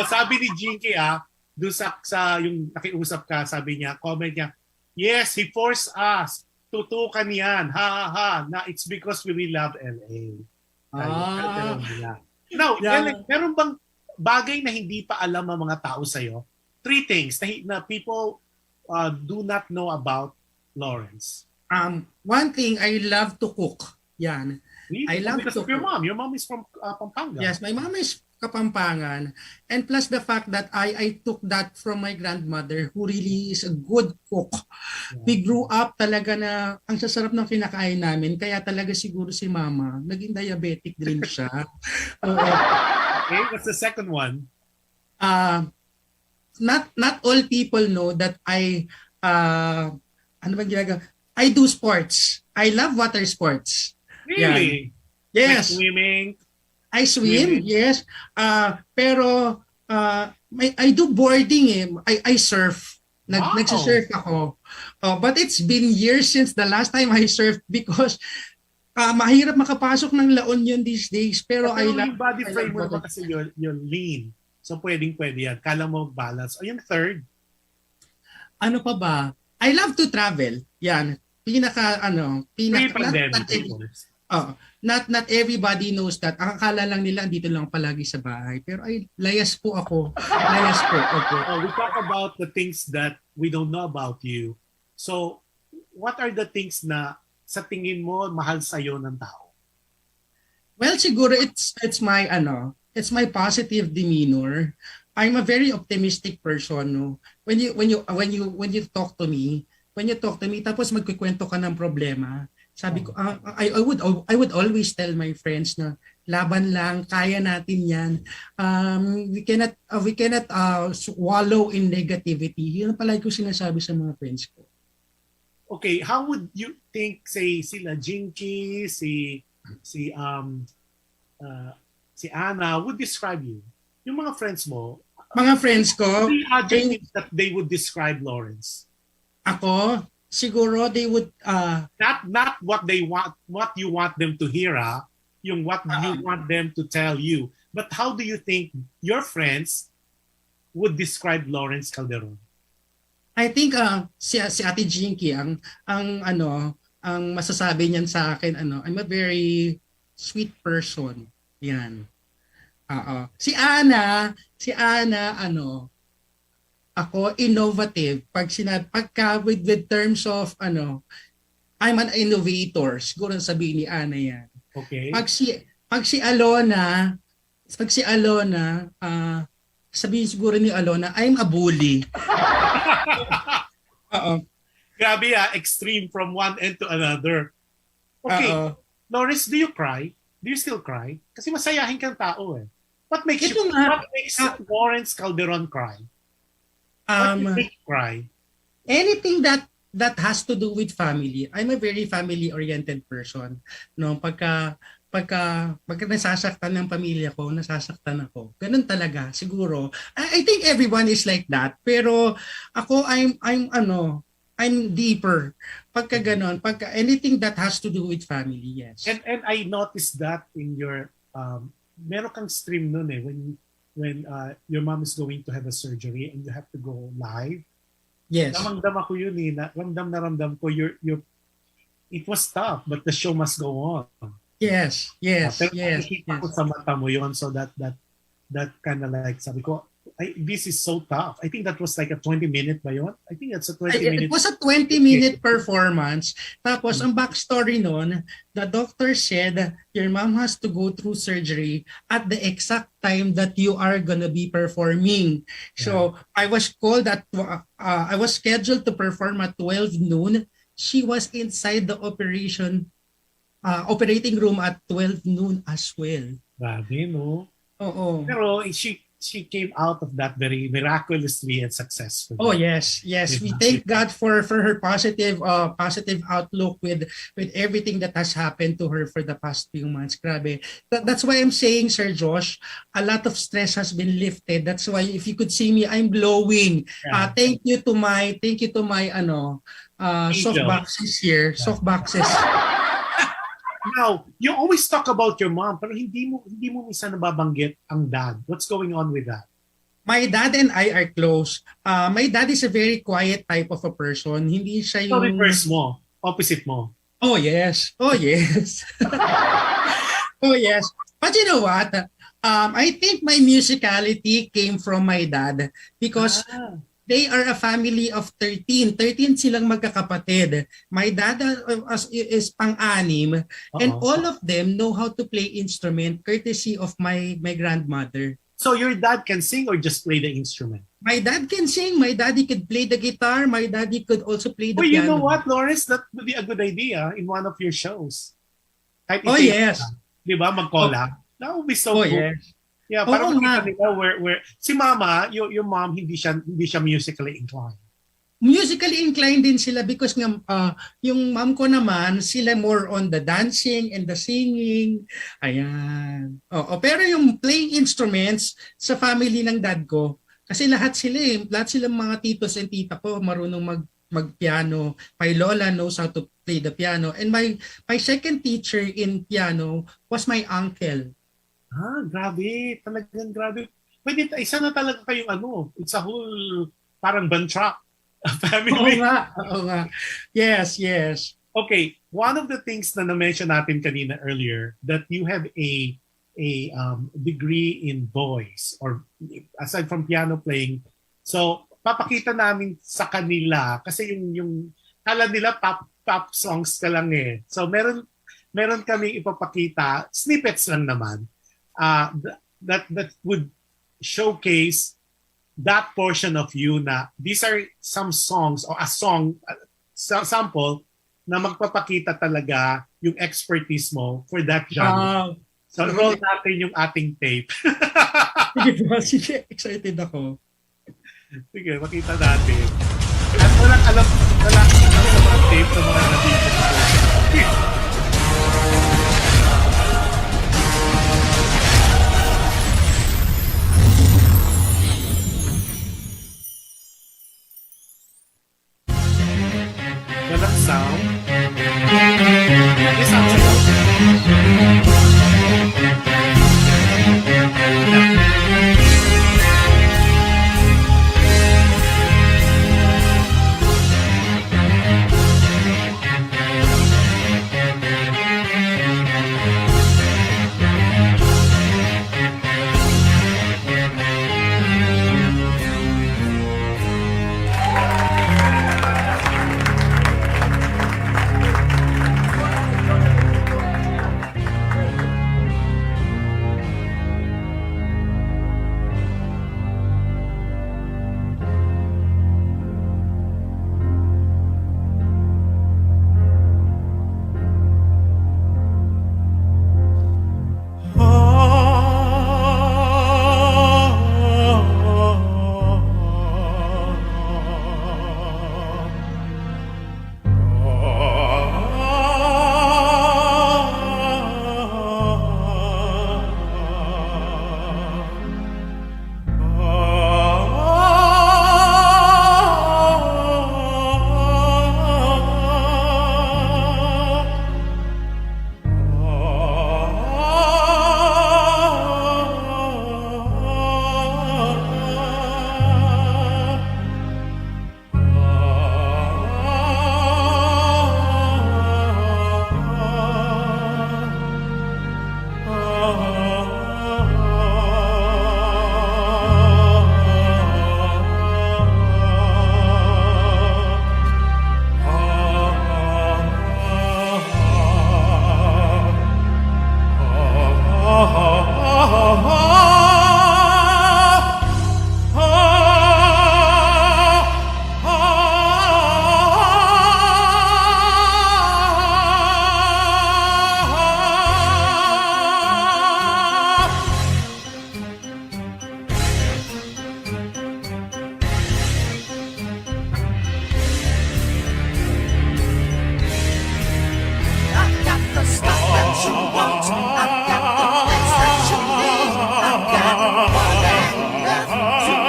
Sabi ni Jinky, doon sa yung nakiusap ka, sabi niya, comment niya, yes, he forced us. Tutukan yan. Ha. Na it's because we really love LA. Now, Yeah. meron bang bagay na hindi pa alam ang mga tao sa'yo? 3 things na people do not know about Lawrence. One thing, I love to cook. Yan. Really? I love Because to of your cook. mom. Your mom is from Pampanga. Yes, my mom is Kapampangan. And plus the fact that I took that from my grandmother who really is a good cook. Yeah. We grew up talaga na ang sasarap ng kinakain namin. Kaya talaga siguro si mama, naging diabetic din siya. Oo. Okay, what's the second one? Not all people know that ano bang ginagawa? I do sports. I love water sports. Really? Yes. Like swimming? I swim, yes. Pero I do boarding I surf. Wow. Nagsisurf ako. But it's been years since the last time I surfed because mahirap makapasok ng La Union these days. Pero yung body frame mo naman kasi you're lean. So pwede yan. Kala mo balance. O yung third? Ano pa ba? I love to travel. Yan. Pre-pandemic, of course. Not everybody knows that. Ang akala lang nila andito lang palagi sa bahay. Pero layas po ako. Layas po. Okay. We talk about the things that we don't know about you. So, what are the things na sa tingin mo mahal sa'yo ng tao? Well, siguro it's my positive demeanor. I'm a very optimistic person, no. When you talk to me, tapos magkukwento ka ng problema, sabi ko I would always tell my friends na laban lang, kaya natin 'yan. We cannot wallow in negativity. Yun pala ko sinasabi sa mga friends ko. Okay, how would you think say sila Jinky, si Anna would describe you? Yung mga friends mo, mga friends ko, the adjectives that they would describe Lawrence. Ako, siguro they would not what you want them to hear, yung what you want them to tell you. But how do you think your friends would describe Lawrence Calderon? I think si Ate Jinky ang masasabi niyan sa akin I'm a very sweet person. Yan. Si Ana ako innovative pagka with terms of I'm an innovator, siguro sabihin ni Ana yan. Okay. Pag si Alona sabihin siguro ni Alona, I'm a bully. Grabe extreme from one end to another. Okay. Lawrence, do you cry? Do you still cry? Kasi masayahin kang tao eh. What makes Lawrence Calderon cry? What makes you cry? Anything that has to do with family. I'm a very family-oriented person. No, pagka nasasaktan ng pamilya ko, nasasaktan ako. Ganun talaga, siguro. I think everyone is like that. Pero ako, I'm deeper. Pagka ganun, pagka anything that has to do with family, yes. And I noticed that in your meron kang stream nun when your mom is going to have a surgery and you have to go live. Yes. Ramdam ako yun ramdam ko it was tough but the show must go on. Yes. Pero yes. nakikita ko sa mata mo yun, so that kind of like sabi ko, this is so tough. I think that was like a 20-minute ba yun? I think that's a 20-minute. It was a 20-minute performance. Tapos, ang backstory nun, the doctor said, your mom has to go through surgery at the exact time that you are gonna be performing. So, I was scheduled to perform at 12 noon. She was inside the operating room at 12 noon as well. Grabe, no? Oo. Pero she came out of that very miraculously and successfully. Oh yes. We thank God for her positive outlook with everything that has happened to her for the past few months. Grabe. That's why I'm saying, Sir Josh, a lot of stress has been lifted. That's why if you could see me, I'm glowing. Yeah. Thank you to my soft boxes here. Soft boxes. Now, you always talk about your mom, pero hindi mo minsan nababanggit ang dad. What's going on with that? My dad and I are close. My dad is a very quiet type of a person. Hindi siya So yung... reverse mo, opposite mo. Oh yes. Oh yes. But you know what? I think my musicality came from my dad because they are a family of 13. 13 silang magkakapatid. My dad is pang-anim and all of them know how to play instrument courtesy of my grandmother. So your dad can sing or just play the instrument? My dad can sing. My daddy could play the guitar. My daddy could also play the piano. You know what, Lawrence? That would be a good idea in one of your shows. Yes. Di ba? Mag-collab. That would be so cool. Yes. Yeah, para makita nila where si mama, your mom hindi siya musically inclined. Musically inclined din sila because nga yung mom ko naman sila more on the dancing and the singing. Ayan. Pero yung playing instruments sa family ng dad ko, Kasi lahat silang mga titos and tita ko marunong magpiano. My lola knows how to play the piano. And my second teacher in piano was my uncle. Grabe. Talagang grabe. Pwede, isa na talaga kayong it's a whole parang bantra family. Oo nga. Yes. Okay, one of the things na na-mention natin kanina earlier, that you have a degree in voice, or aside from piano playing. So, papakita namin sa kanila kasi yung kala nila pop songs ka lang eh. So, meron kaming ipapakita, snippets lang naman, that would showcase that portion of you na these are some songs or a song sample na magpapakita talaga yung expertise mo for that genre. So roll natin yung ating tape. Sige, excited ako. Sige, makita natin. At walang alam sa mga tape sa mga nandito. Walang sound. May sound sa'yo.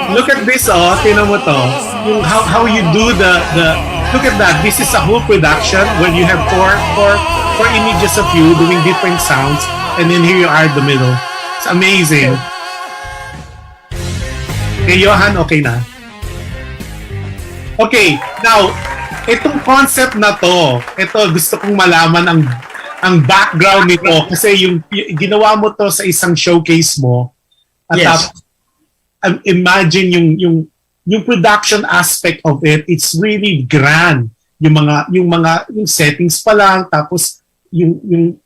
Look at this, tinan mo to. Yung how you do the look at that. This is a whole production when you have four images of you doing different sounds, and then here you are in the middle. It's amazing. Okay, Johan, okay na? Okay, now, itong concept na to, ito gusto kong malaman ang background nito kasi yung ginawa mo to sa isang showcase mo. At yes. Imagine yung production aspect of it, it's really grand. Yung settings pa lang, tapos yung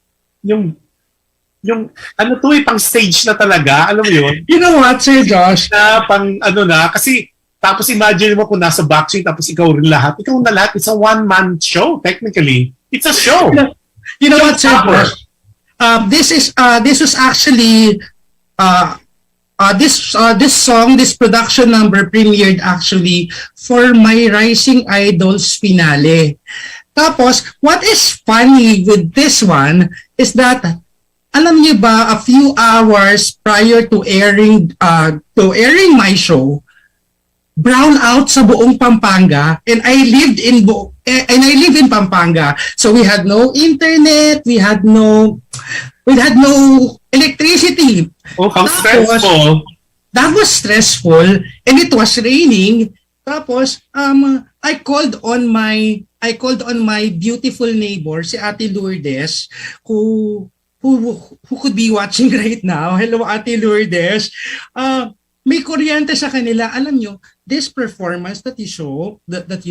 ano to pang stage na talaga, alam mo yun? You know what, Sir Josh? Na pang kasi tapos imagine mo kung nasa boxing tapos ikaw rin lahat. Ikaw na lahat, it's a one-man show technically. It's a show. You know what, Sir Josh? This was actually this song, this production number premiered actually for my Rising Idols finale. Tapos, what is funny with this one is that, alam niyo ba, a few hours prior to airing my show, brown out sa buong Pampanga, and I live in Pampanga. So we had no internet, we had no electricity. Oh, how stressful. That was stressful, and it was raining. Tapos I called on my beautiful neighbor, si Ate Lourdes, who could be watching right now. Hello, Ate Lourdes. May kuryente sa kanila. Alam nyo, this performance that you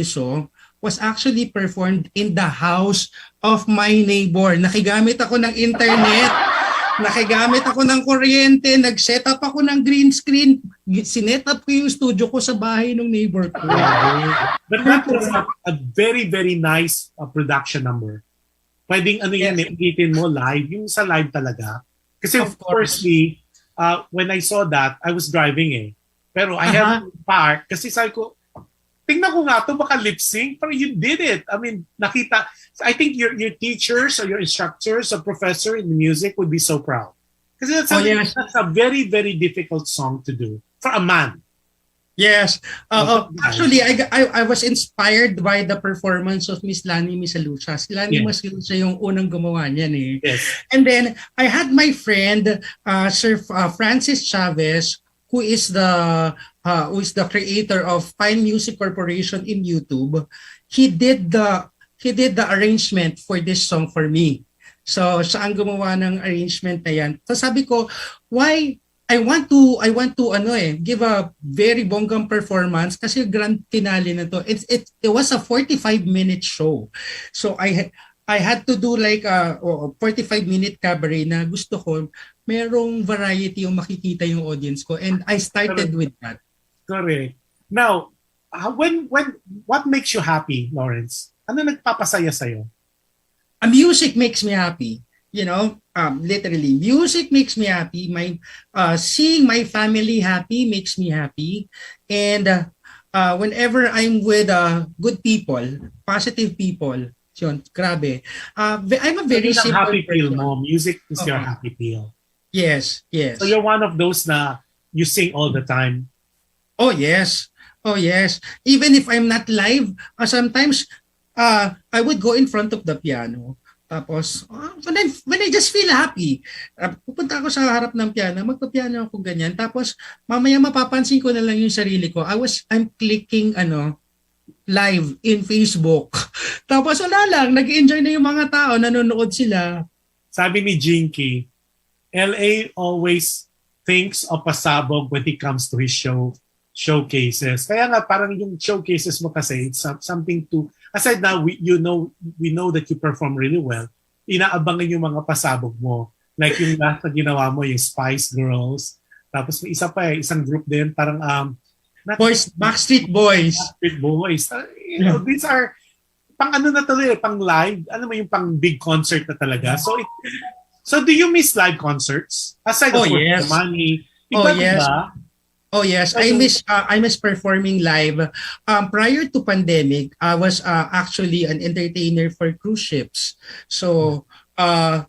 saw was actually performed in the house of my neighbor. Nakigamit ako ng internet, nakigamit ako ng kuryente, nag-set up ako ng green screen, sinet up ko yung studio ko sa bahay ng neighbor ko. But that was a very, very nice production number. Pwedeng ipitin mo live, yung sa live talaga. Kasi firstly, when I saw that, I was driving Pero I have to park kasi sabi ko, tingnan ko nga to, baka lip sync, pero you did it. I mean, nakita. I think your teachers or your instructors or professor in the music would be so proud. Kasi that's a very, very difficult song to do for a man. Yes. Actually, I was inspired by the performance of Miss Lani Misalucha. Si Lani Misalucha yung unang gumawa niyan Yes. And then, I had my friend, Sir Francis Chavez, who is the creator of Fine Music Corporation in YouTube. He did the arrangement for this song for me. So, siya ang gumawa ng arrangement na yan. So, sabi ko, why I want to give a very bonggang performance kasi grand finale na to. It was a 45-minute show. So I had to do like a 45-minute cabaret na gusto ko merong variety yung makikita yung audience ko, and I started with that. Correct. Now, what makes you happy, Lawrence? Ano nagpapasaya sa'yo? Music makes me happy. You know, literally, music makes me happy. Seeing my family happy makes me happy. And whenever I'm with good people, positive people, yun, grabe. I'm a very simple happy person. Feel mo. Music is your happy feel. Yes. So you're one of those na you sing all the time. Oh yes. Even if I'm not live, sometimes I would go in front of the piano. Tapos, when I just feel happy, pupunta ako sa harap ng piano, magpa-piano ako ganyan. Tapos, mamaya mapapansin ko na lang yung sarili ko. I'm clicking live in Facebook. Tapos, wala lang, nag-enjoy na yung mga tao, nanonood sila. Sabi ni Jinky, LA always thinks of pasabog when it comes to his showcases. Kaya nga, parang yung showcases mo kasi, it's something to aside now, we know that you perform really well. Inaabangan yung mga pasabog mo. Like yung last na ginawa mo, yung Spice Girls. Tapos may isa pa isang group din, parang Backstreet Boys. Backstreet Boys. These are pang ano na talaga, pang live. Ano mo yung pang big concert na talaga. So do you miss live concerts? Aside of the money. Ba? Oh yes, I miss performing live. Prior to pandemic, I was actually an entertainer for cruise ships. So I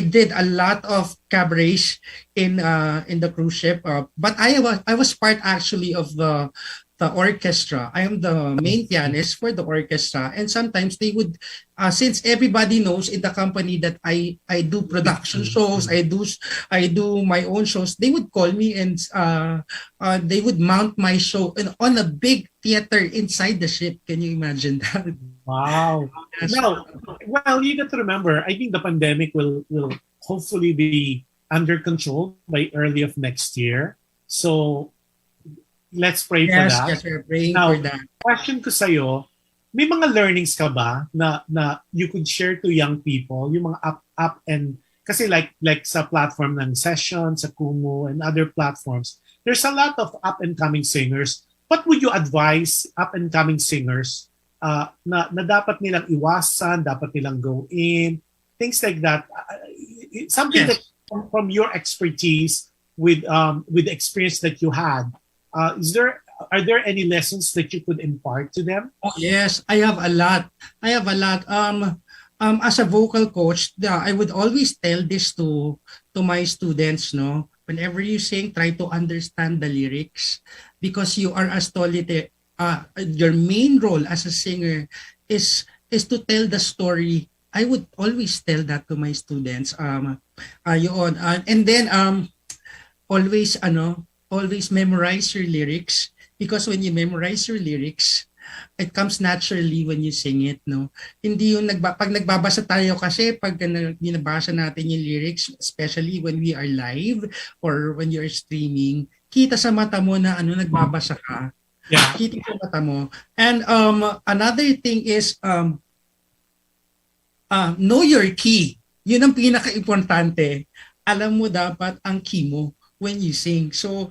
did a lot of cabarets in the cruise ship. But I was part actually of the orchestra. I am the main pianist for the orchestra, and sometimes they would, since everybody knows in the company that I do production shows, I do my own shows, they would call me and they would mount my show on a big theater inside the ship. Can you imagine that? Wow. No, well, you got to remember, I think the pandemic will hopefully be under control by early of next year. So let's pray for that. Yes, we're praying now, for that. Question ko sa'yo, may mga learnings ka ba na you could share to young people, yung mga up and, kasi like sa platform ng Session, sa Kumu, and other platforms, there's a lot of up-and-coming singers. What would you advise up-and-coming singers na dapat nilang iwasan, dapat nilang go in, things like that? Something that from your expertise with the experience that you had, are there any lessons that you could impart to them? Oh yes, I have a lot. As a vocal coach, I would always tell this to my students, no. Whenever you sing, try to understand the lyrics. because you are a storyteller. Your main role as a singer is to tell the story. I would always tell that to my students. Yun. And then always memorize your lyrics, because when you memorize your lyrics, it comes naturally when you sing it, no? Hindi yung pag nagbabasa tayo kasi, pag binabasa natin yung lyrics, especially when we are live or when you are streaming, kita sa mata mo na nagbabasa ka. Yeah. Kita sa mata mo. And another thing is know your key. Yun ang pinaka-importante. Alam mo dapat ang key mo when you sing. So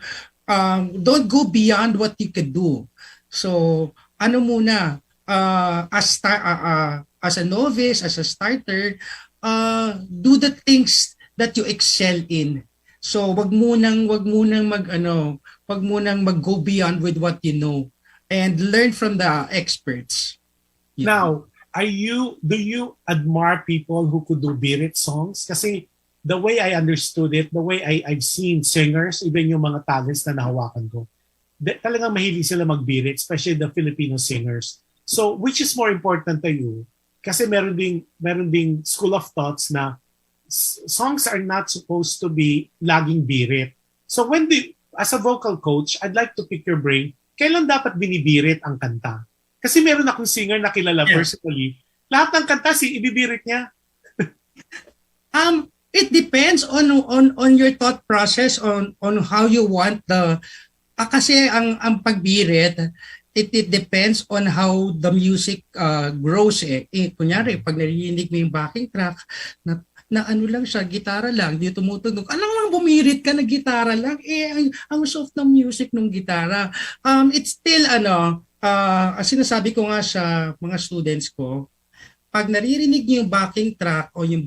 don't go beyond what you could do. So muna, as a novice, as a starter, do the things that you excel in. So wag munang mag-go beyond with what you know, and learn from the experts. Now, do you admire people who could do birit songs? Kasi the way I understood it, the way I've seen singers, even yung mga talents na nahawakan ko, talagang mahilig sila magbirit, especially the Filipino singers. So, which is more important to you? Kasi meron ding school of thoughts na songs are not supposed to be laging birit. So, as a vocal coach, I'd like to pick your brain, kailan dapat binibirit ang kanta? Kasi meron akong singer na kilala personally, lahat ng kanta ibibirit niya. It depends on your thought process, on how you want kasi ang pagbirit, it depends on how the music grows. Kunyari, pag narinig mo yung backing track na lang siya, gitara lang, di tumutunog. Alam lang, bumirit ka na gitara lang. Ang soft ng music ng gitara. It's still sinasabi ko nga sa mga students ko, pag naririnig niyo yung backing track o yung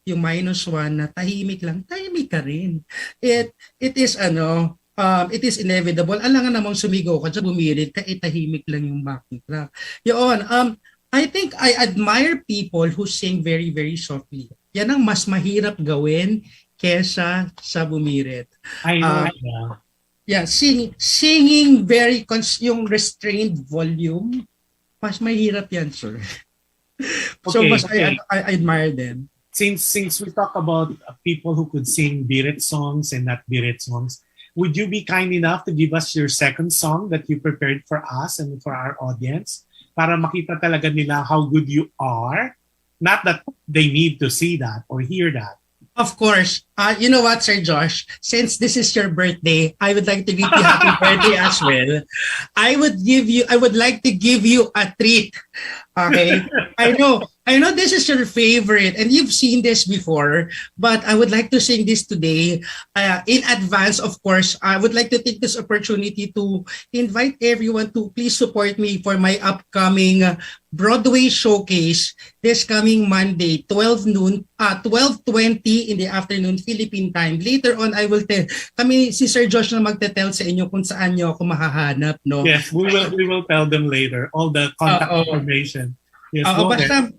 yung -1 na tahimik lang, tahimik ka rin. It is inevitable. Alangan namang sumigaw ka, bumirit ka, tahimik lang yung backing track. Yun, I think I admire people who sing very, very softly. Yan ang mas mahirap gawin kesa sa bumirit. I know. Singing very yung restrained volume, mas mahirap yan, sir. So I admire them. Since we talk about people who could sing birit songs and not birit songs, would you be kind enough to give us your second song that you prepared for us and for our audience, para makita talaga nila how good you are? Not that they need to see that or hear that. Of course. You know what, Sir Josh? Since this is your birthday, I would like to wish you happy birthday as well. I would like to give you a treat. Okay? I know this is your favorite and you've seen this before, but I would like to sing this today in advance. Of course, I would like to take this opportunity to invite everyone to please support me for my upcoming Broadway showcase this coming Monday, 12:20 in the afternoon Philippine time. Later on, I will tell si Sir Josh na magte-tell sa inyo kung saan nyo ako mahahanap, no? Yes, we will tell them later all the contact information. Yes, basta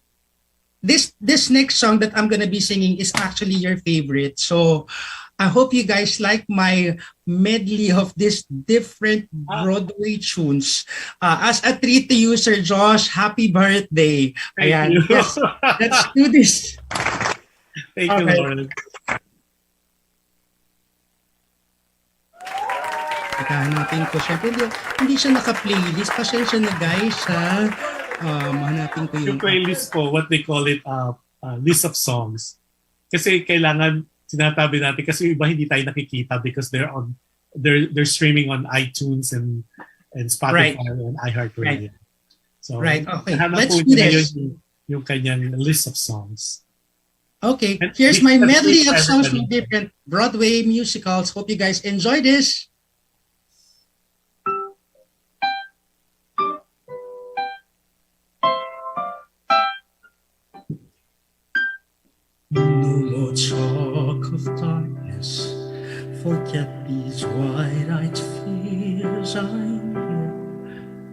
this next song that I'm gonna be singing is actually your favorite. So I hope you guys like my medley of these different Broadway tunes. As a treat to you, Sir Josh, happy birthday. Thank you. Yes, let's do this. Thank you, Lauren. Hanapin ko. Siyempre, hindi siya naka-playlist. Pasensya na guys, ha? Hanapin ko yung playlist ko, what they call it, list of songs. Kasi kailangan sinatabi natin, kasi iba hindi tayo nakikita because they're streaming on iTunes and Spotify and iHeartRadio. So, okay. Let's do this. Yung kanyang list of songs. Okay, here's my medley of songs from different Broadway musicals. Hope you guys enjoy this. No more talk of darkness, forget these wide-eyed fears. I'm here,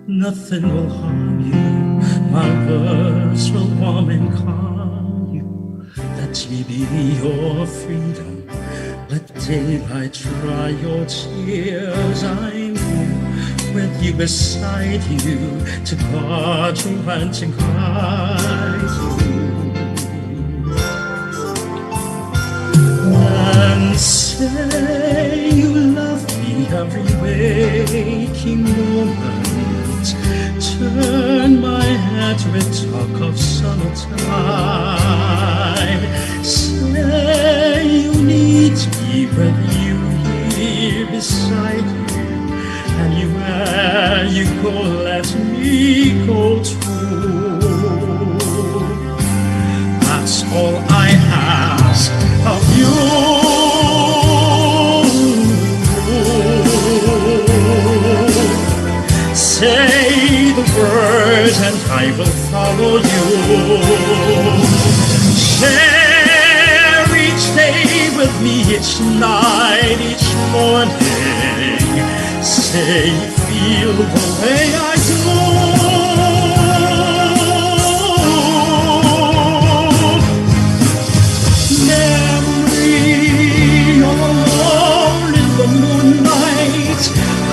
nothing will harm you, my words will warm and calm you. Let me be your freedom, let daylight dry your tears. I'm with you, beside you, to guard you and to guide you. And say you love me every waking moment. Turn my head with talk of summertime. Say you need me with you here beside you. Anywhere you go, let me go too. That's all I ask of you. Say the word and I will follow you. Share each day with me, each night, each morning. Say you feel the way I do. Memory all alone in the moonlight,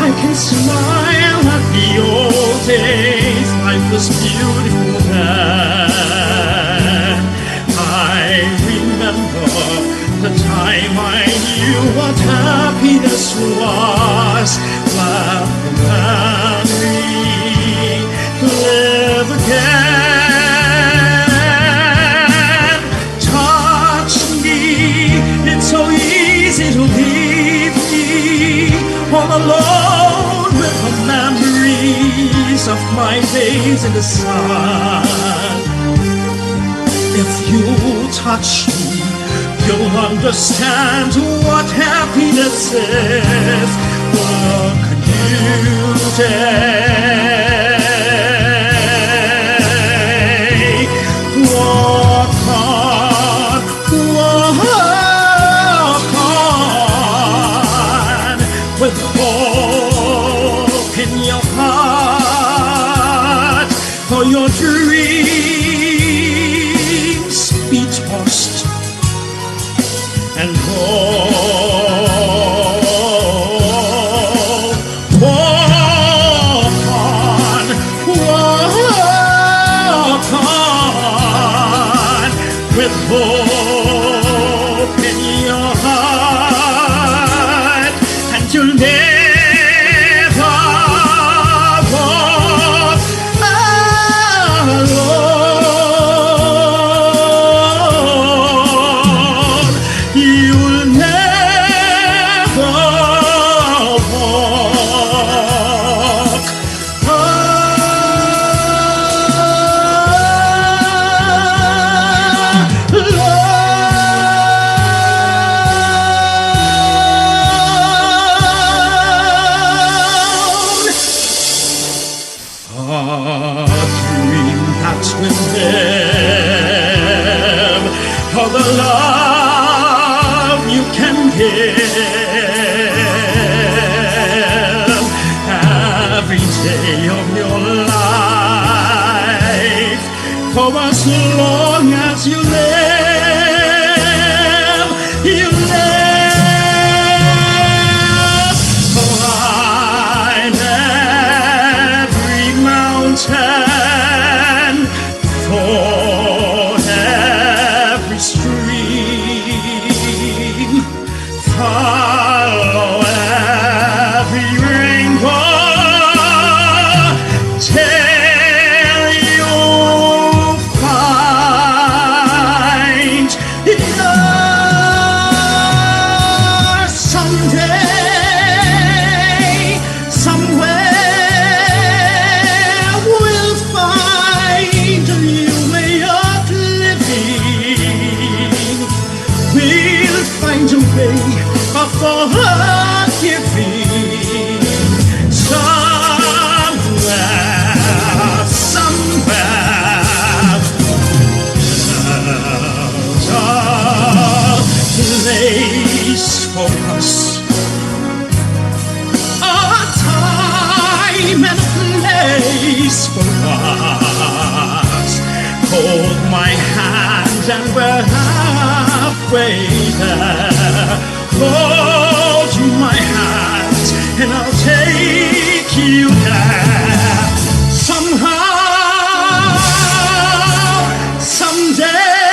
I can smile at the old days. Life was beautiful then. I remember the time I knew what happiness was. Laugh and live again. Touch me, it's so easy to leave me all alone with the memories of my days in the sun. If you touch me, you'll understand what happiness is. What can you take? Walk on with hope in your heart, for your dreams be tossed and walk on with hope in your heart, and you'll never walk alone. You'll never walk alone. A dream that will live, for the love you can give every day of your life, for as long as you live, you live. Climb every mountain, ford every stream, follow every rainbow, till you find yours someday, somewhere we'll find a new way of living. We'll find a way of forgiving. Somewhere, somewhere, place for us, a time and a place for us. Hold my hand and we're halfway there. Hold my hand and I'll take you have somehow, someday,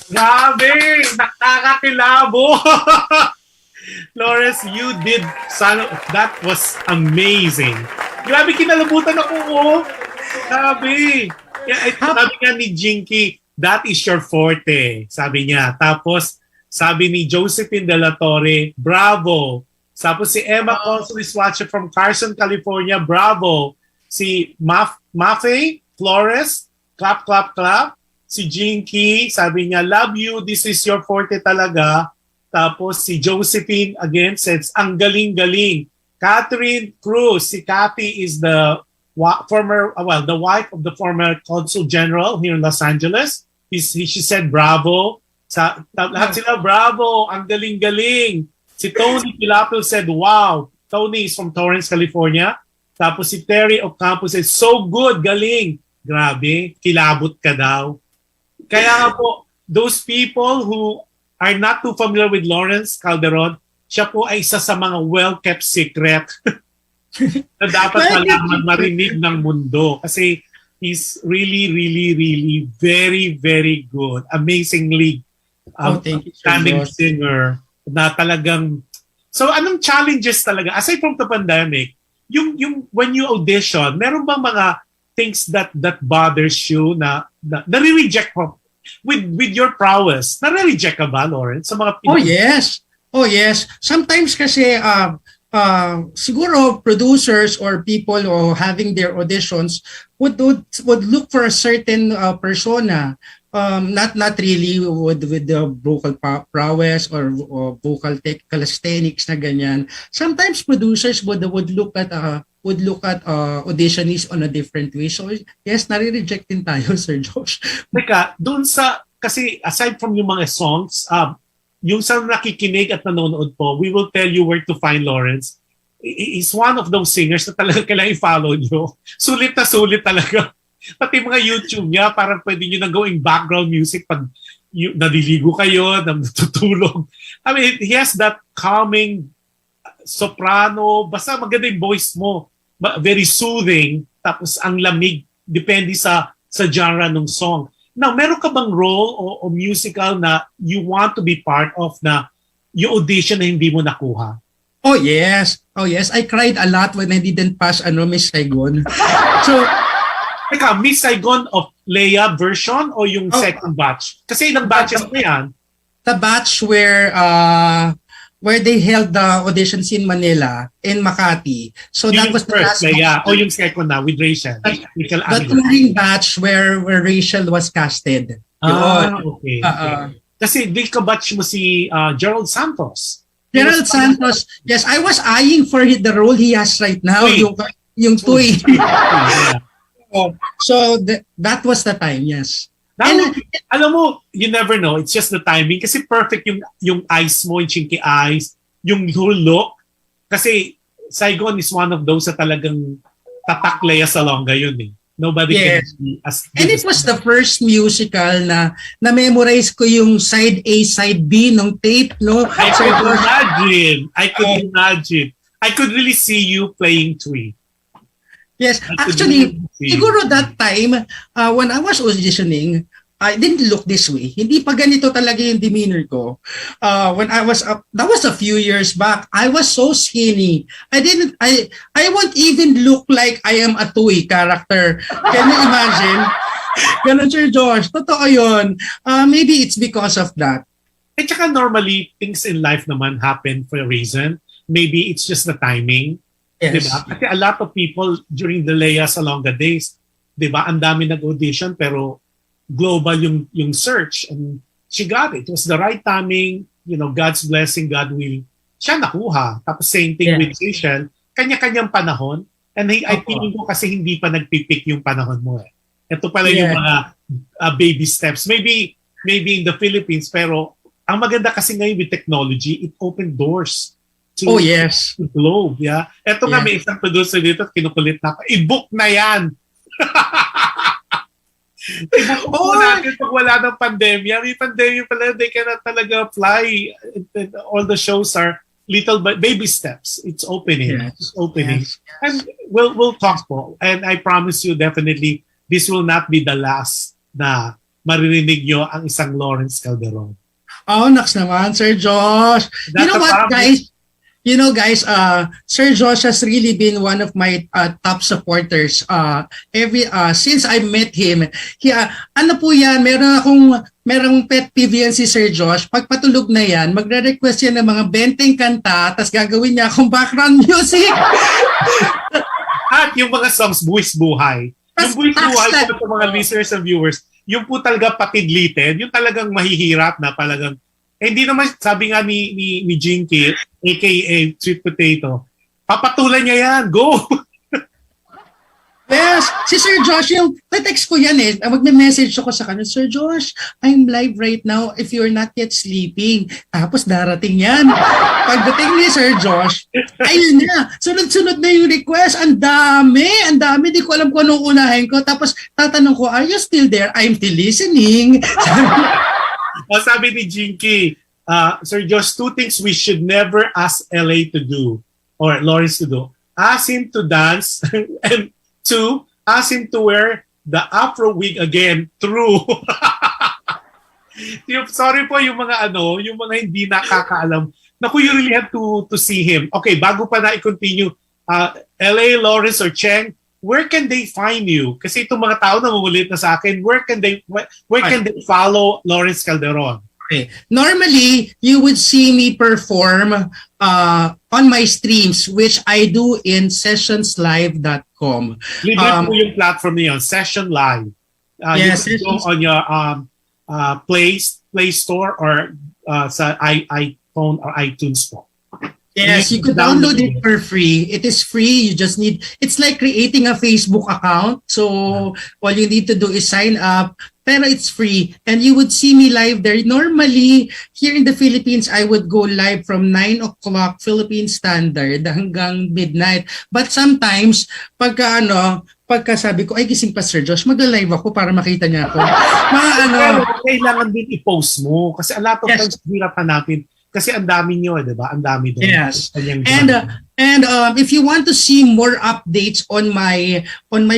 Grabe! Nakakakilabo! Lawrence, you did that was amazing. Grabe, kinalabutan ako. Oh. Grabe. Sabi nga ni Jinky, that is your forte. Sabi niya. Tapos, sabi ni Josephine De La Torre, bravo. Tapos si Emma Consul is watching from Carson, California, bravo. Si Mafe Flores, clap, clap, clap. Si Jinky, sabi niya, love you, this is your forte talaga. Tapos si Josephine again says, ang galing-galing. Catherine Cruz, si Cathy is the the wife of the former Consul General here in Los Angeles. She said, bravo. Lahat sila, bravo, ang galing-galing. Si Tony Pilapil said, wow. Tony is from Torrance, California. Tapos si Terry Ocampo said, so good, galing. Grabe, kilabot ka daw. Kaya nga po, those people who are not too familiar with Lawrence Calderon, siya po ay isa sa mga well-kept secret na dapat malaman, marinig ng mundo. Kasi he's really, really, really very, very good. Amazingly outstanding singer na talagang... So anong challenges talaga? Aside from the pandemic, yung when you audition, meron bang mga things that bothers you na nare-reject mo with your prowess? Nare-reject ka ba, Lawrence? Sa mga Oh yes. Sometimes kasi siguro producers or people having their auditions would look for a certain persona. Not really with the vocal prowess or vocal calisthenics na ganyan. Sometimes producers would look at auditionees on a different way. So yes, nare-reject din tayo, Sir Josh. Teka, kasi aside from yung mga songs, yung sa nakikinig at nanonood po, we will tell you where to find Lawrence. He's one of those singers na talaga kailangan i-follow nyo. Sulit na sulit talaga. Pati mga YouTube niya, parang pwede nyo na going background music pag naliligo kayo, natutulog. I mean, he has that calming soprano, basta maganda yung voice mo. Very soothing, tapos ang lamig, depende sa genre ng song. Now, meron ka bang role o musical na you want to be part of na yung audition na hindi mo nakuha? Oh yes. I cried a lot when I didn't pass Miss Saigon. So, teka, Miss Saigon of Leia version o yung second batch? Kasi ilang batches na yan. The batch where they held the auditions in Manila, in Makati. So that was the first, last Leia, o yung second na with Rachel. The touring batch where Rachel was casted. Okay. Kasi di ka batch mo si Gerald Santos. Gerald Santos, yes, I was eyeing for the role he has right now, yung Tuy. So that was the time, yes. Now, alam mo, you never know. It's just the timing. Kasi perfect yung eyes mo, yung chinky eyes, yung whole look. Kasi Saigon is one of those na talagang tatak Lea Salonga yun eh. Nobody can be as good. And it was the first musical na memorize ko yung side A, side B ng tape, no? I could imagine. I could really see you playing Twee. Yes, actually, siguro that time, when I was auditioning, I didn't look this way. Hindi pa ganito talaga yung demeanor ko. When I was up, that was a few years back, I was so skinny. I won't even look like I am a Tuy character. Can you imagine? Ganun, Sir Josh. Totoo yun. Maybe it's because of that. At saka normally, things in life naman happen for a reason. Maybe it's just the timing. Yes. Diba? Kasi a lot of people during the Lea Salonga days, diba, ang dami nag-audition pero global yung search and she got it. It was the right timing, God's blessing, God will. Siya nakuha. Tapos same thing with Rachel, kanya-kanyang panahon and I feeling ko kasi hindi pa nagpipick yung panahon mo eh. Ito pala yung mga baby steps. Maybe in the Philippines pero ang maganda kasi ngayon with technology, it opened doors Oh, yes. Globe, yeah. Eto nga, Yeah. may isang producer dito, kinukulit na ako. I-book na yan! I-book po natin pag wala ng pandemya. May pandemya pala, they cannot talaga fly. All the shows are little baby steps. It's opening. Yes. It's opening. Yes. And we'll talk po. And I promise you, definitely, this will not be the last na maririnig nyo ang isang Lawrence Calderon. Oh, naks naman, Sir Josh. That's You know a what, promise. guys? Sir Josh has really been one of my top supporters. Since I met him, ano po yan, merong pet peeve yan si Sir Josh. Pag patulog na yan, magre-request yan ng mga 20 kanta, tapos gagawin niya akong background music. At yung mga songs, buwis buhay. Yung buwis buhay po sa mga listeners and viewers, yung po talaga patidlitin, yung talagang mahihirap na talagang hindi naman, sabi nga ni Jinky, aka Sweet Potato, papatulan niya yan, go! Yes, si Sir Josh, yung text ko yan magme-message ako sa kanya, Sir Josh, I'm live right now if you're not yet sleeping. Tapos darating yan. Pagdating ni Sir Josh, ayun na, sunod-sunod na yung request. Ang dami, di ko alam kung anong unahin ko. Tapos tatanong ko, are you still there? I'm still listening. Sabi ni Jinky, Sir Josh, 2 things we should never ask LA to do, or Lawrence to do. Ask him to dance, and 2, ask him to wear the Afro wig again. True. Sorry po yung mga hindi nakakaalam. Naku, you really have to see him. Okay, bago pa na i-continue, LA, Lawrence, or Cheng, where can they find you? Kasi itong mga tao na mangulit na sa akin, where can they follow Lawrence Calderon? Okay. Normally, you would see me perform on my streams, which I do in sessionslive.com. Libre po yung platform niyo, Session Live. Yes, you can go on your Play Store or sa iPhone or iTunes po. Yes, you could download it for free. It is free. You just it's like creating a Facebook account. So all you need to do is sign up. Pero it's free. And you would see me live there. Normally, here in the Philippines, I would go live from 9 o'clock Philippine Standard hanggang midnight. But sometimes, pagka sabi ko, ay gising pa Sir Josh, mag-live ako para makita niya ako. Pero kailangan din i-post mo. Kasi a lot of times, hirap hanapin. Kasi ang dami nyo, di ba? Ang dami doon. Yes. And if you want to see more updates on my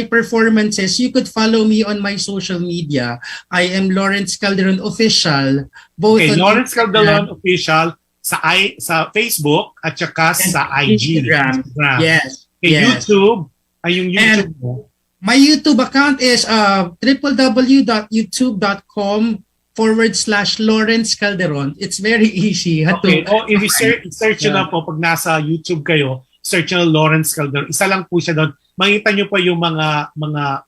performances, you could follow me on my social media. I am Lawrence Calderon Official. Both Lawrence Calderon Official sa Facebook at saka sa IG. Instagram. Yes. YouTube. Ay yung YouTube mo. My YouTube account is www.youtube.com/Lawrence Calderon. It's very easy. Okay. If you search nyo na po, pag nasa YouTube kayo, search nyo Lawrence Calderon. Isa lang po siya doon. Makita nyo pa yung mga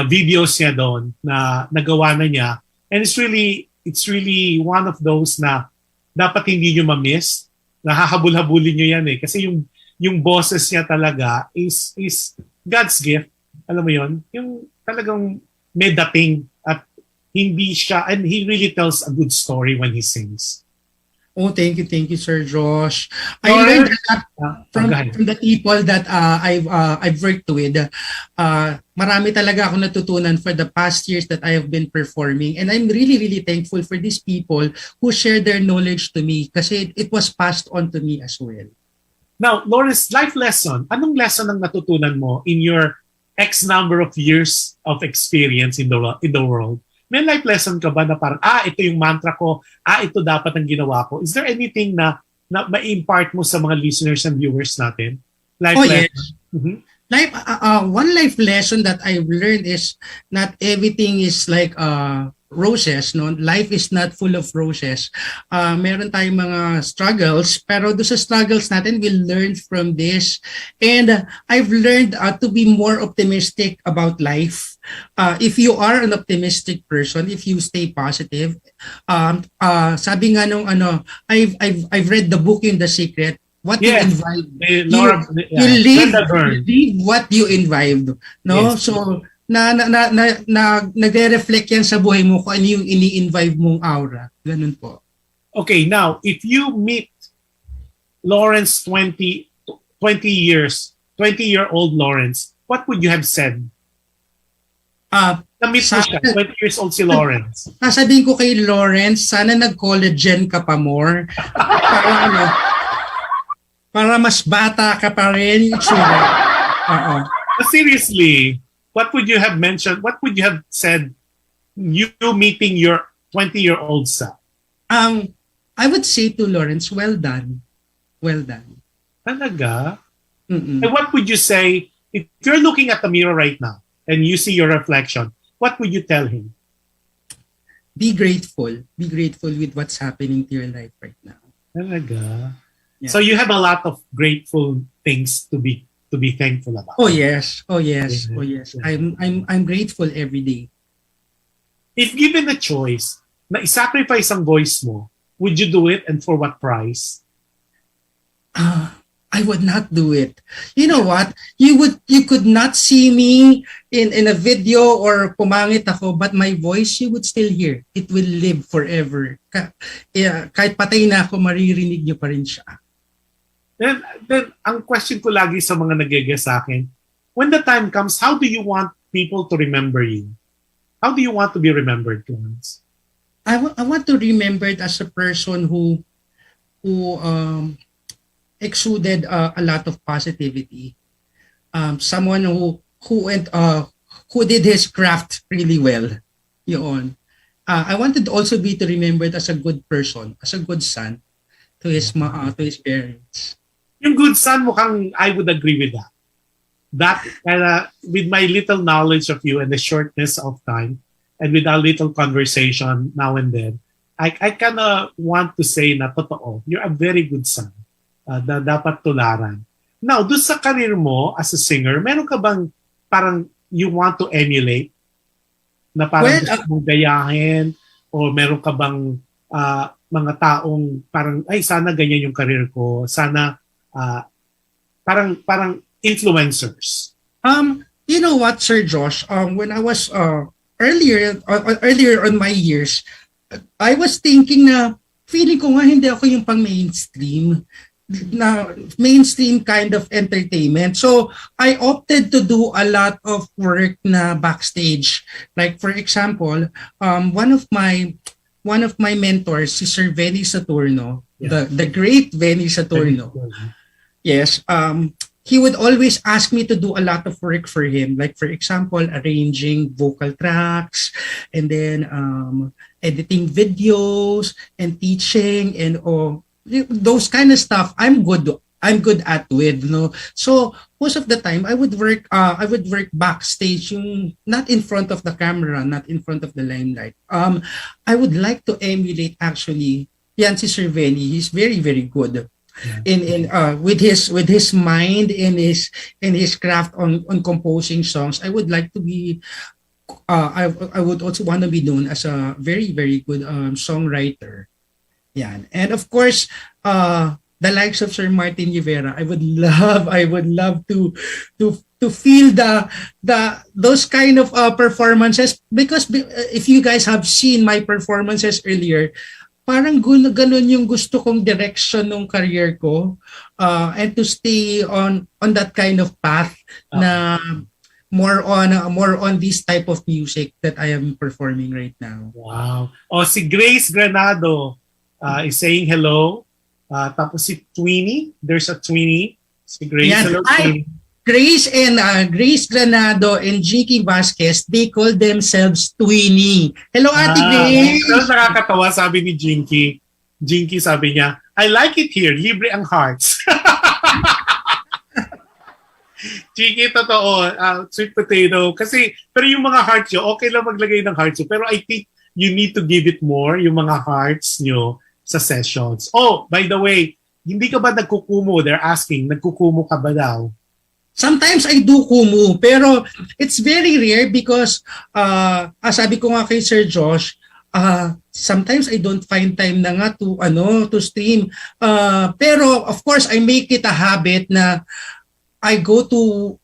videos niya doon na nagawa na niya. And it's really one of those na dapat hindi nyo ma-miss. Nahahabol-habulin nyo yan kasi yung boses niya talaga is God's gift. Alam mo yon, yung talagang may dating at hindi siya, and he really tells a good story when he sings. Oh, thank you, Sir Josh. I learned that from the people that I've worked with. Marami talaga ako natutunan for the past years that I have been performing, and I'm really, really thankful for these people who share their knowledge to me kasi it was passed on to me as well. Now, Lawrence, life lesson. Anong lesson ang natutunan mo in your X number of years of experience in the world? May life lesson ka ba na parang, ito yung mantra ko, ito dapat ang ginawa ko? Is there anything na ma-impart mo sa mga listeners and viewers natin? Life lesson? Yes. Mm-hmm. One life lesson that I've learned is not everything is like roses. No? Life is not full of roses. Meron tayong mga struggles, pero doon sa struggles natin, we'll learn from this. And I've learned to be more optimistic about life. If you are an optimistic person, if you stay positive, sabi nga nung I've read the book in The Secret. What you invite, you live what you invite. No, yes. So nagre-reflect yan sa buhay mo kung ano yung ini-invite mong aura. Ganun po. Okay, now if you meet Lawrence 20-year-old Lawrence, what would you have said? Na-meet mo siya, 20 years old si Lawrence. Sasabihin ko kay Lawrence, sana nag-collagen ka pa more. Para mas bata ka pa rin. Seriously, what would you have mentioned? What would you have said you meeting your 20-year-old self? I would say to Lawrence, well done. Well done. Talaga? And what would you say if you're looking at the mirror right now and you see your reflection? What would you tell him? Be grateful. Be grateful with what's happening to your life right now. Talaga? Yeah. So you have a lot of grateful things to be thankful about. Oh yes. Yeah. I'm grateful every day. If given a choice na i-sacrifice ang voice mo, would you do it, and for what price? I would not do it. You know what? You could not see me in a video or pumangit ako, but my voice you would still hear. It will live forever. Kahit patay na ako, maririnig niyo pa rin siya. Then ang question ko lagi sa mga nag-guest sa akin, when the time comes, how do you want people to remember you? How do you want to be remembered, Clarence? I want to remember it as a person who exuded a lot of positivity. Someone who did his craft really well. Yun. I wanted also be to remembered as a good person, as a good son to his parents. Yung good son, mukhang I would agree with that. With my little knowledge of you and the shortness of time, and with our little conversation now and then, I kind of want to say na totoo, you're a very good son. Na dapat tularan. Now, doon sa career mo as a singer, meron ka bang parang you want to emulate? Na parang gusto mong gayahin? O meron ka bang mga taong parang, ay, sana ganyan yung career ko. Sana parang influencers. You know what, Sir Josh? When I was earlier on my years, I was thinking na feeling ko nga hindi ako yung pang mainstream kind of entertainment. So I opted to do a lot of work na backstage. Like for example, one of my mentors, si Sir Venny Saturno, the great Venny Saturno. Yes, he would always ask me to do a lot of work for him. Like for example, arranging vocal tracks, and then editing videos and teaching and those kind of stuff. I'm good at with, no. So most of the time I would work backstage, yung not in front of the camera, not in front of the limelight. I would like to emulate actually yan si Sir Venny. He's very, very good. In with his mind and his craft on composing songs. I would like to be I would also want to be known as a very, very good songwriter. Yan. And of course, the likes of Sir Martin Rivera, I would love to feel those kind of performances, because if you guys have seen my performances earlier, parang ganun yung gusto kong direction ng career ko, and to stay on that kind of path na more on this type of music that I am performing right now. Wow. Si Grace Granado is saying hello. Tapos si Tweenie, there's a Tweenie. Si Grace. Yan. Hello, Tweenie. Grace Granado and Jinky Vasquez, they call themselves Tweenie. Hello, Ate Grace! Pero nakakatawa, sabi ni Jinky. Jinky sabi niya, I like it here, libre ang hearts. Jinky, totoo, sweet potato. Pero yung mga hearts nyo, okay lang maglagay ng hearts nyo. Pero I think you need to give it more, yung mga hearts nyo sa sessions. Oh, by the way, hindi ka ba nagkukumo? They're asking, nagkukumo ka ba daw? Sometimes I do kumu, pero it's very rare because sabi ko nga kay Sir Josh, sometimes I don't find time na nga to stream. Pero of course I make it a habit na I go to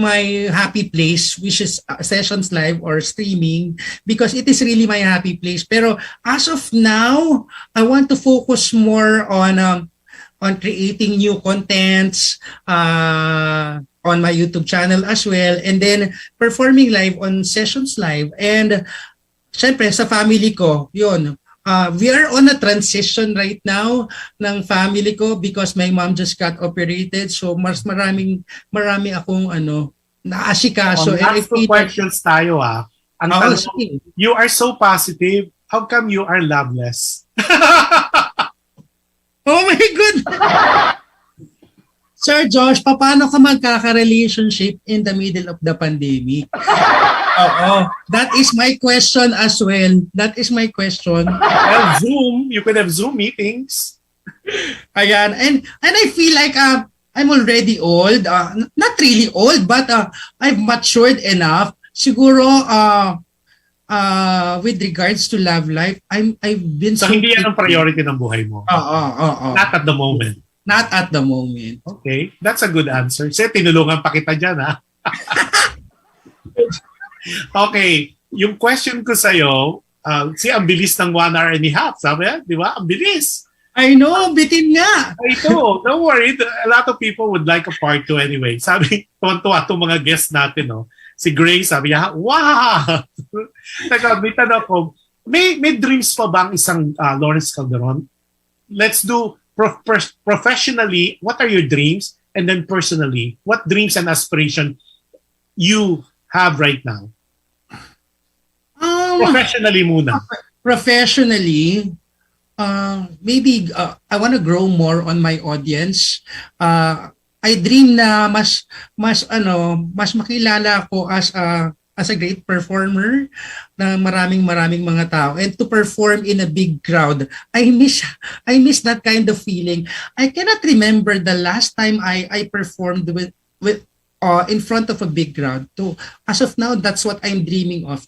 my happy place, which is sessions live or streaming, because it is really my happy place. Pero as of now, I want to focus more on on creating new contents on my YouTube channel as well, and then performing live on sessions live. And syempre sa family ko, yun. We are on a transition right now ng family ko because my mom just got operated. So mas marami akong naasikaso. Last two questions tayo Ang tanong, you are so positive. How come you are loveless? Oh my God! Sir Josh, paano ka magkaka-relationship in the middle of the pandemic? Oo. That is my question as well. That is my question. Well, Zoom. You could have Zoom meetings. Ayan. And I feel like I'm already old. Not really old, but I've matured enough. Siguro, with regards to love life, I've been so hindi yan ang priority ng buhay mo? Oo. Not at the moment? Not at the moment. Okay. That's a good answer. Kasi tinulungan pa kita dyan, Okay. Yung question ko sa'yo, ang bilis ng 1 hour and a half. Sabi yan, di ba? Ang bilis. I know, bitin nga. Ito, don't worry. A lot of people would like a part 2 anyway. Sabi, tuwan-tuwa itong mga guests natin, no? Si Grace, sabi niya, wow! May tanong ako, may dreams pa bang isang Lawrence Calderon? Let's do professionally, what are your dreams? And then personally, what dreams and aspiration you have right now? Professionally muna. Professionally, maybe I want to grow more on my audience. I dream na mas makilala ako as a great performer na maraming mga tao, and to perform in a big crowd. I miss that kind of feeling. I cannot remember the last time I performed with in front of a big crowd. So as of now, that's what I'm dreaming of.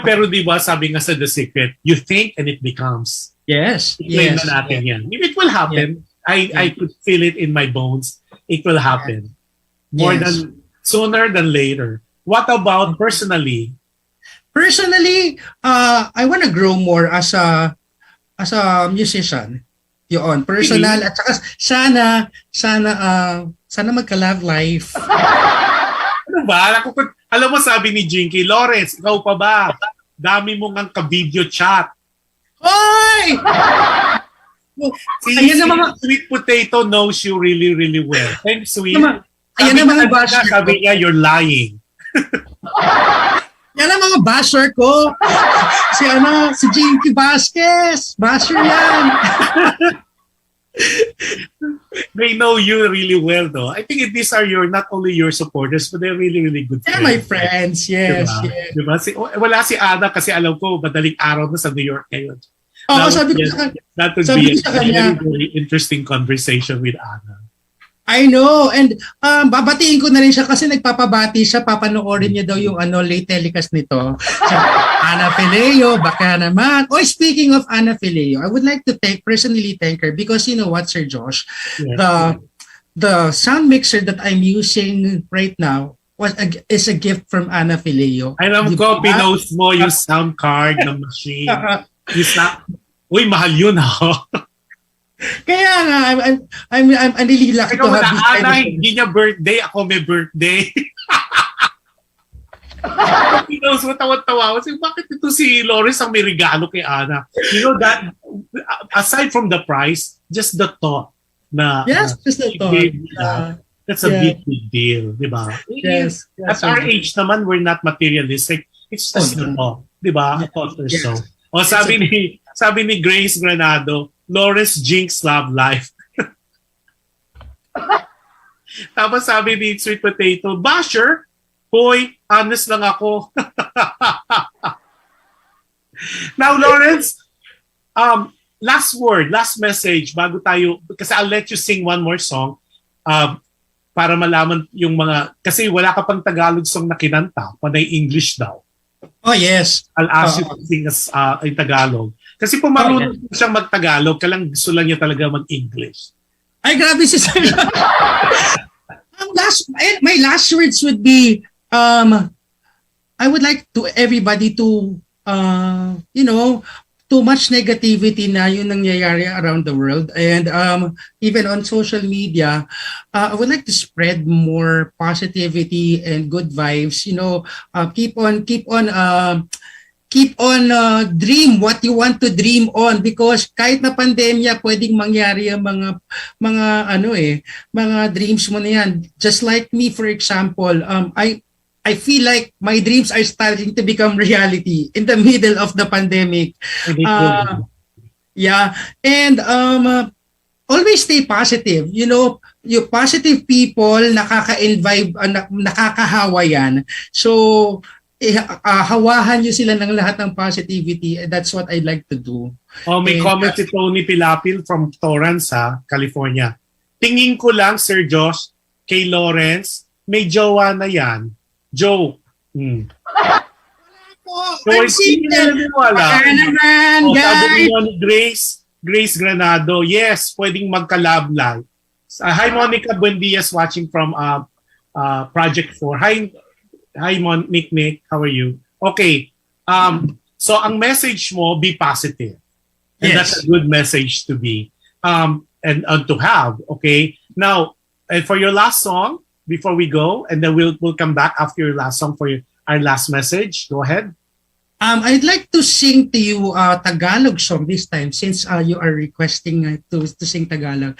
Pero di ba sabi nga sa The Secret, you think and it becomes. Yes. Explain na natin yan. If it will happen, I could feel it in my bones. It will happen. More than sooner than later. What about personally? Personally, I want to grow more as a musician. Yun, personal, at saka sana magka-love life. Ano ba? Alam mo, sabi ni Jinky, Lawrence, ikaw pa ba? Dami mo ngang ka-video chat. Hoy! Si Sweet Potato knows you really, really well. Thanks, Sweet. Ayan ang mga basher ko. Sabi niya, you're lying. Yan ang mga basher ko. Si Jinky Vasquez. Basher yan. They know you really well, though. I think these are not only your supporters, but they're really, really good friends. They're my friends, yes. Diba? Wala si Ana kasi alam ko, madaling araw na sa New York ngayon. Sabi ko sa kanya. That would be a very, very interesting conversation with Ana. I know. And babatiin ko na rin siya kasi nagpapabati siya. Papanoorin niya daw yung late telecast nito. So, Ana Fileo, baka naman. Speaking of Ana Fileo, I would like to personally thank her because you know what, Sir Josh? Yes. The sound mixer that I'm using right now is a gift from Ana Fileo. Alam ko, pinost mo yung sound card ng machine. Uy, mahal yun Kaya nga, I'm really lucky to have this kind of... Hindi niya birthday, ako may birthday. Pinost mo, tawa-tawa. Bakit ito si Lawrence ang may regalo kay Ana? You know that, aside from the price, just the thought na... Yes, just the thought. That's a big deal, di ba? Yes. At our age naman, we're not materialistic. It's just the thought, di ba? A thought or so. Sabi ni Grace Granado, Lawrence Jinx Love Life. Tapos sabi ni Sweet Potato, Basher, hoy, honest lang ako. Now, Lawrence, last word, last message bago tayo, kasi I'll let you sing one more song para malaman yung mga, kasi wala ka pang Tagalog song na kinanta, panay English daw. Oh, yes. I'll ask you to sing in Tagalog. Kasi kung marunong siyang mag-Tagalog, gusto lang niya talaga mag-English. Ay, grabe si Sir. My last words would be, I would like to everybody to, too much negativity na yung nangyayari around the world, and even on social media, I would like to spread more positivity and good vibes. Keep on dream what you want to dream on, because kahit na pandemya pwedeng mangyari ang mga dreams mo na yan. Just like me, for example, I feel like my dreams are starting to become reality in the middle of the pandemic. Yeah, and always stay positive. Yung positive people, nakaka-vibe, nakakahawa yan. So hawahan nyo sila ng lahat ng positivity. That's what I like to do. May comment si Tony Pilapil from Torrance, California. Tingin ko lang, Sir Josh, kay Lawrence, may jowa na yan. Joe. So, hindi na naniwala. Sabi mo ni Grace Granado, yes, pwedeng magka-love life. Hi, Monica Buendias watching from Project 4. Hi, Nick. How are you? Okay. So ang message mo, be positive. And that's a good message to be and to have. Okay. Now, and for your last song, before we go, and then we'll come back after your last song for our last message. Go ahead. I'd like to sing to you a Tagalog song this time, since you are requesting to sing Tagalog.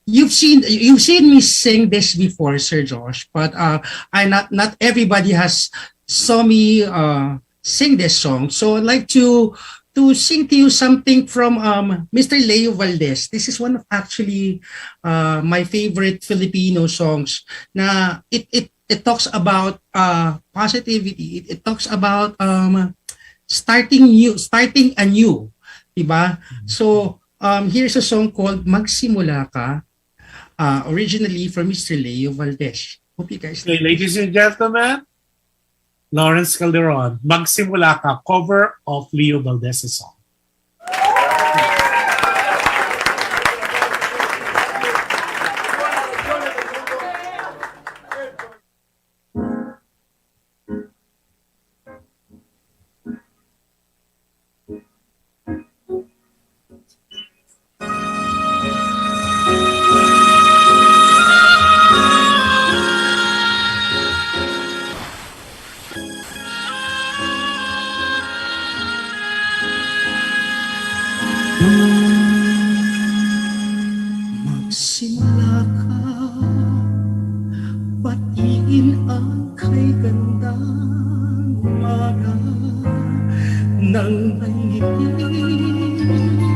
You've seen me sing this before, Sir Josh, but not everybody has saw me sing this song. So I'd like to sing to you something from Mr. Leo Valdez. This is one of actually my favorite Filipino songs. Na it talks about positivity. It talks about starting anew, diba? So here's a song called Magsimula Ka, originally from Mr. Leo Valdez. Hope you guys like. Ladies and gentlemen, Lawrence Calderon, Magsimula Ka, cover of Leo Valdez's song. Magsimula ka, batiin ang kay gandang umaga nang may ngiti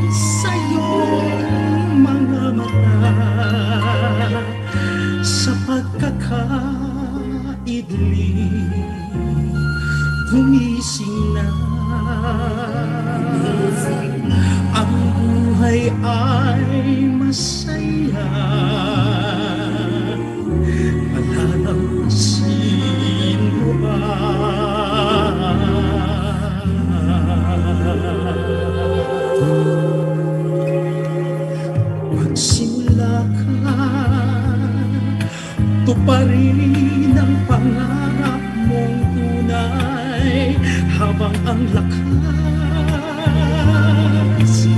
sa'yong mga mata sa pagkakaidli gumising na. Ang buhay ay masaya, palalampasin mo ba? Magsimula ka, tuparin ang pangarap mong tunay, habang ang lakas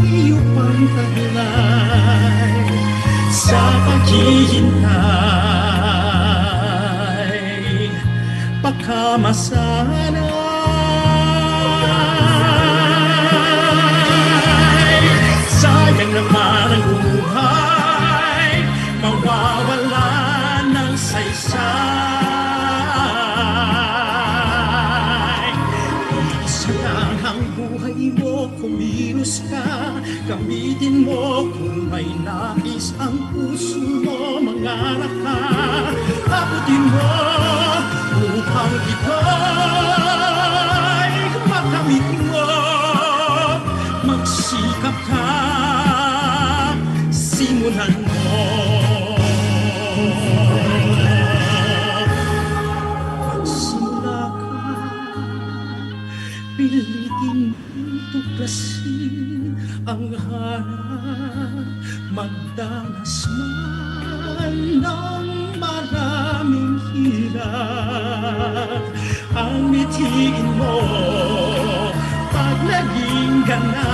iyo pang taglay sa paghihintay, pagkamasanay. Sayang naman ang buhay, mawawala ng saysay. Isa lang ang buhay mo, kumilos ka, gamitin mo kung may nais ang puso mo, mangarap ka, abutin mo upang ito'y makamit mo. Magsikap ka, simulan mo. Magsimula ka, pilitin mong tuklasin ang hanap, magdanas man ng maraming hirap. Ang mitiin mo pag naging ka na.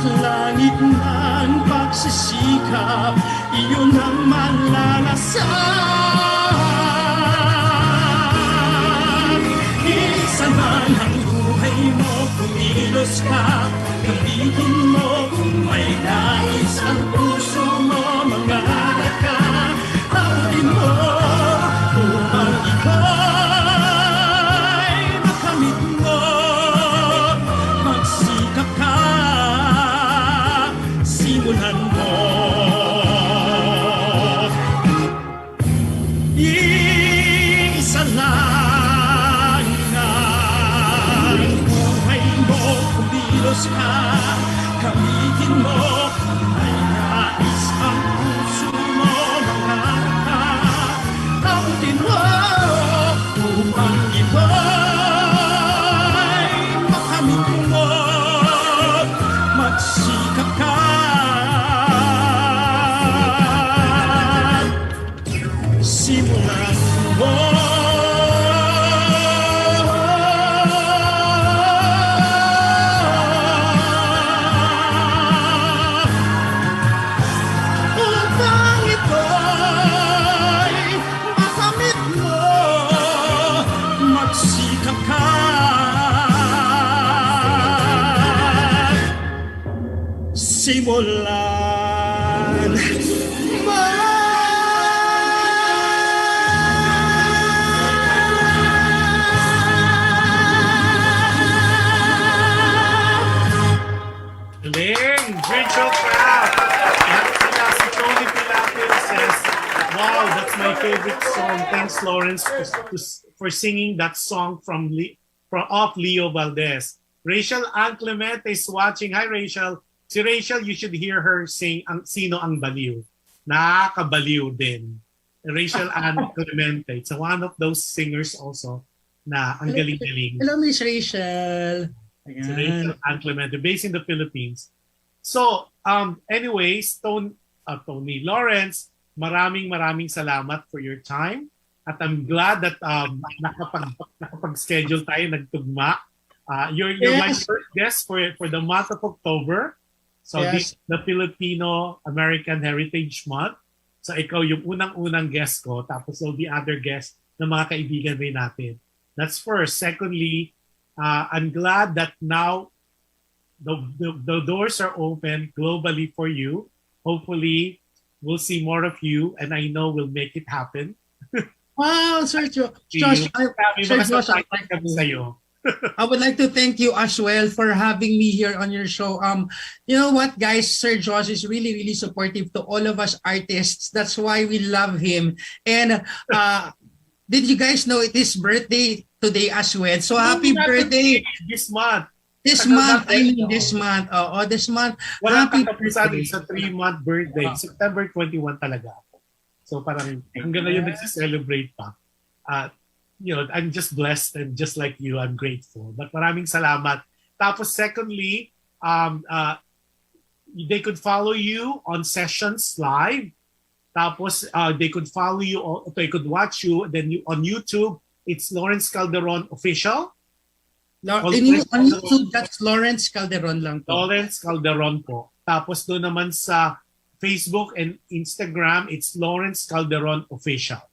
Langit ng pagsisikap, iyon ang malalasan. Isa man ang buhay mo, kumilos ka. Gamitin mo kung may nais ang puso mo, mangarap ka. Tawagin mo upang ika'y makamit mo. Magsikap ka, simulan mo. Isa lang ang buhay mo, kumilos ka. Gamitin mo kung may nais ang puso mo, mangarap ka. Taputin mo upang iba'y makamit mo. Magsikap ka, simulan mo. Upang ito'y makamit mo, magsikap ka. Simulan mo. Ling, virtual crowd. Si Tony Pilapil says, wow, that's my favorite song. Thanks, Lawrence, for singing that song from off Leo Valdez. Rachel Ann Clemente is watching. Hi, Rachel. Si Rachel, you should hear her sing Sino ang Baliw. Nakakabaliw din. Rachel Ann Clemente. It's one of those singers also na ang galing-galing. Hello, Miss Rachel. Si Rachel Ann Clemente, based in the Philippines. So, anyways, Tony Lawrence, maraming salamat for your time. At I'm glad that nakapag-schedule tayo, nagtugma. You're my first guest for the month of October. So this is the Filipino-American Heritage Month. So ikaw yung unang-unang guest ko. Tapos all the other guests na mga kaibigan rin natin. That's first. Secondly, I'm glad that now the doors are open globally for you. Hopefully, we'll see more of you, and I know we'll make it happen. Wow, Sir Josh, I would like to thank you as well for having me here on your show. You know what, guys? Sir Josh is really supportive to all of us artists. That's why we love him. And did you guys know it is birthday today as well? So happy birthday this month. This month. This month. Walang Happy katapusan birthday. sa 3-month birthday. September 21 talaga ako. So parang hanggang ngayon nagsi-celebrate pa. You know, I'm just blessed and just like you, I'm grateful. But maraming salamat. Tapos secondly, they could follow you on sessions live. Tapos they could follow you, they could watch you. Then on YouTube, it's Lawrence Calderon Official. On YouTube, that's Lawrence Calderon lang po. Lawrence Calderon po. Tapos doon naman sa Facebook and Instagram, it's Lawrence Calderon Official.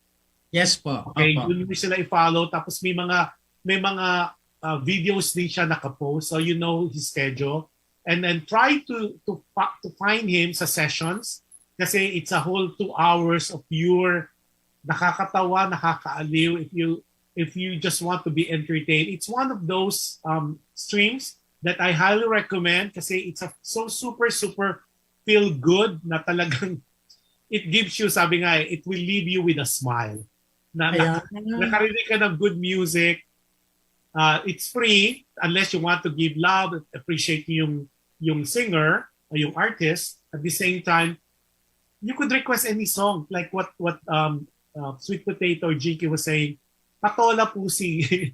Yes po. Okay, doon mo sila i-follow. Tapos may mga videos din siya nakapost, so you know his schedule. And then try to find him sa sessions kasi it's a whole 2 hours of pure nakakatawa, nakakaaliw. If you just want to be entertained, it's one of those streams that I highly recommend kasi it's so super feel good na talagang it gives you, sabi nga, it will leave you with a smile. Nakarinig ka ng good music. It's free unless you want to give love, appreciate yung singer or yung artist. At the same time, you could request any song like what Sweet Potato or Jinky was saying. Patola pusi.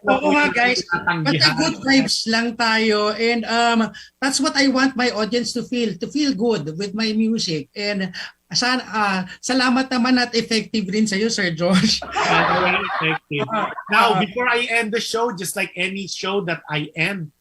Oo nga guys, basta good vibes lang tayo, and that's what I want my audience to feel good with my music. And salamat naman at effective rin sa'yo, Sir Josh. Very effective. Now, before I end the show, just like any show that I end,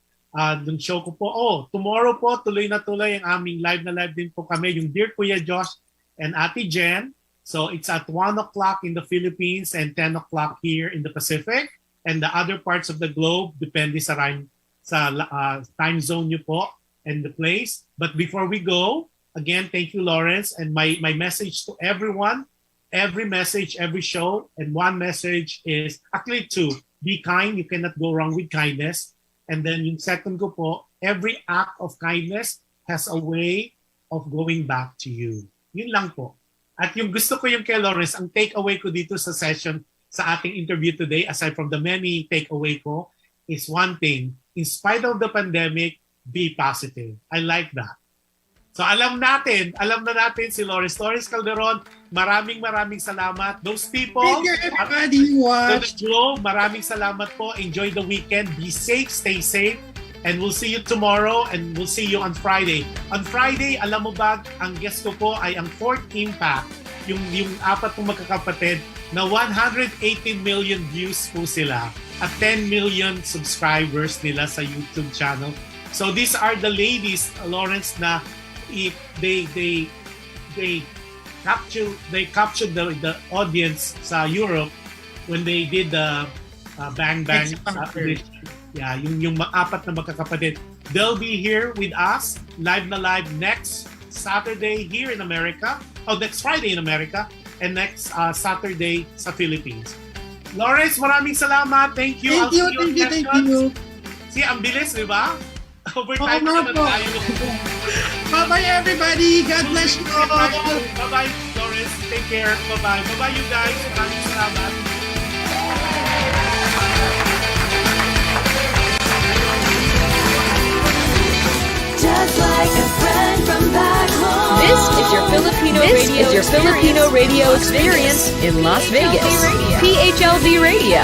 Yung show ko po. Tomorrow po, tuloy na tuloy ang aming live na live din po kami. Yung Dear Kuya Josh and Ate Jen. So it's at 1 o'clock in the Philippines and 10 o'clock here in the Pacific. And the other parts of the globe, depende sa time zone nyo po and the place. But before we go, again, thank you, Lawrence. And my message to everyone, every message, every show, and one message is, actually two, be kind. You cannot go wrong with kindness. And then yung second ko po, every act of kindness has a way of going back to you. Yun lang po. At yung gusto ko yung kay Lawrence, ang takeaway ko dito sa session, sa ating interview today, aside from the many takeaway ko, is one thing. In spite of the pandemic, be positive. I like that. So alam na natin si Lawrence Calderon. Maraming salamat. Those people, Thank you everybody who watched. Maraming salamat po. Enjoy the weekend. Be safe, stay safe. And we'll see you tomorrow and we'll see you on Friday. On Friday, alam mo ba, ang guest ko po ay ang Fourth Impact. Yung apat pong magkakapatid na 180 million views po sila at 10 million subscribers nila sa YouTube channel. So these are the ladies, Lawrence, na they captured the audience sa Europe when they did the Bang Bang edition. Yeah, yung apat na magkakapatid. They'll be here with us live next Saturday here in America. Next Friday in America and next Saturday sa Philippines. Lawrence, maraming salamat. Thank you. Thank you. See, ang bilis, di ba? Overtime naman tayo. Bye-bye everybody. God bless you all. Bye-bye, Lawrence. Take care. Bye-bye. Bye-bye, you guys. Maraming salamat. Just like a friend from back home. This is your Filipino radio experience in Las Vegas. PHLV Radio.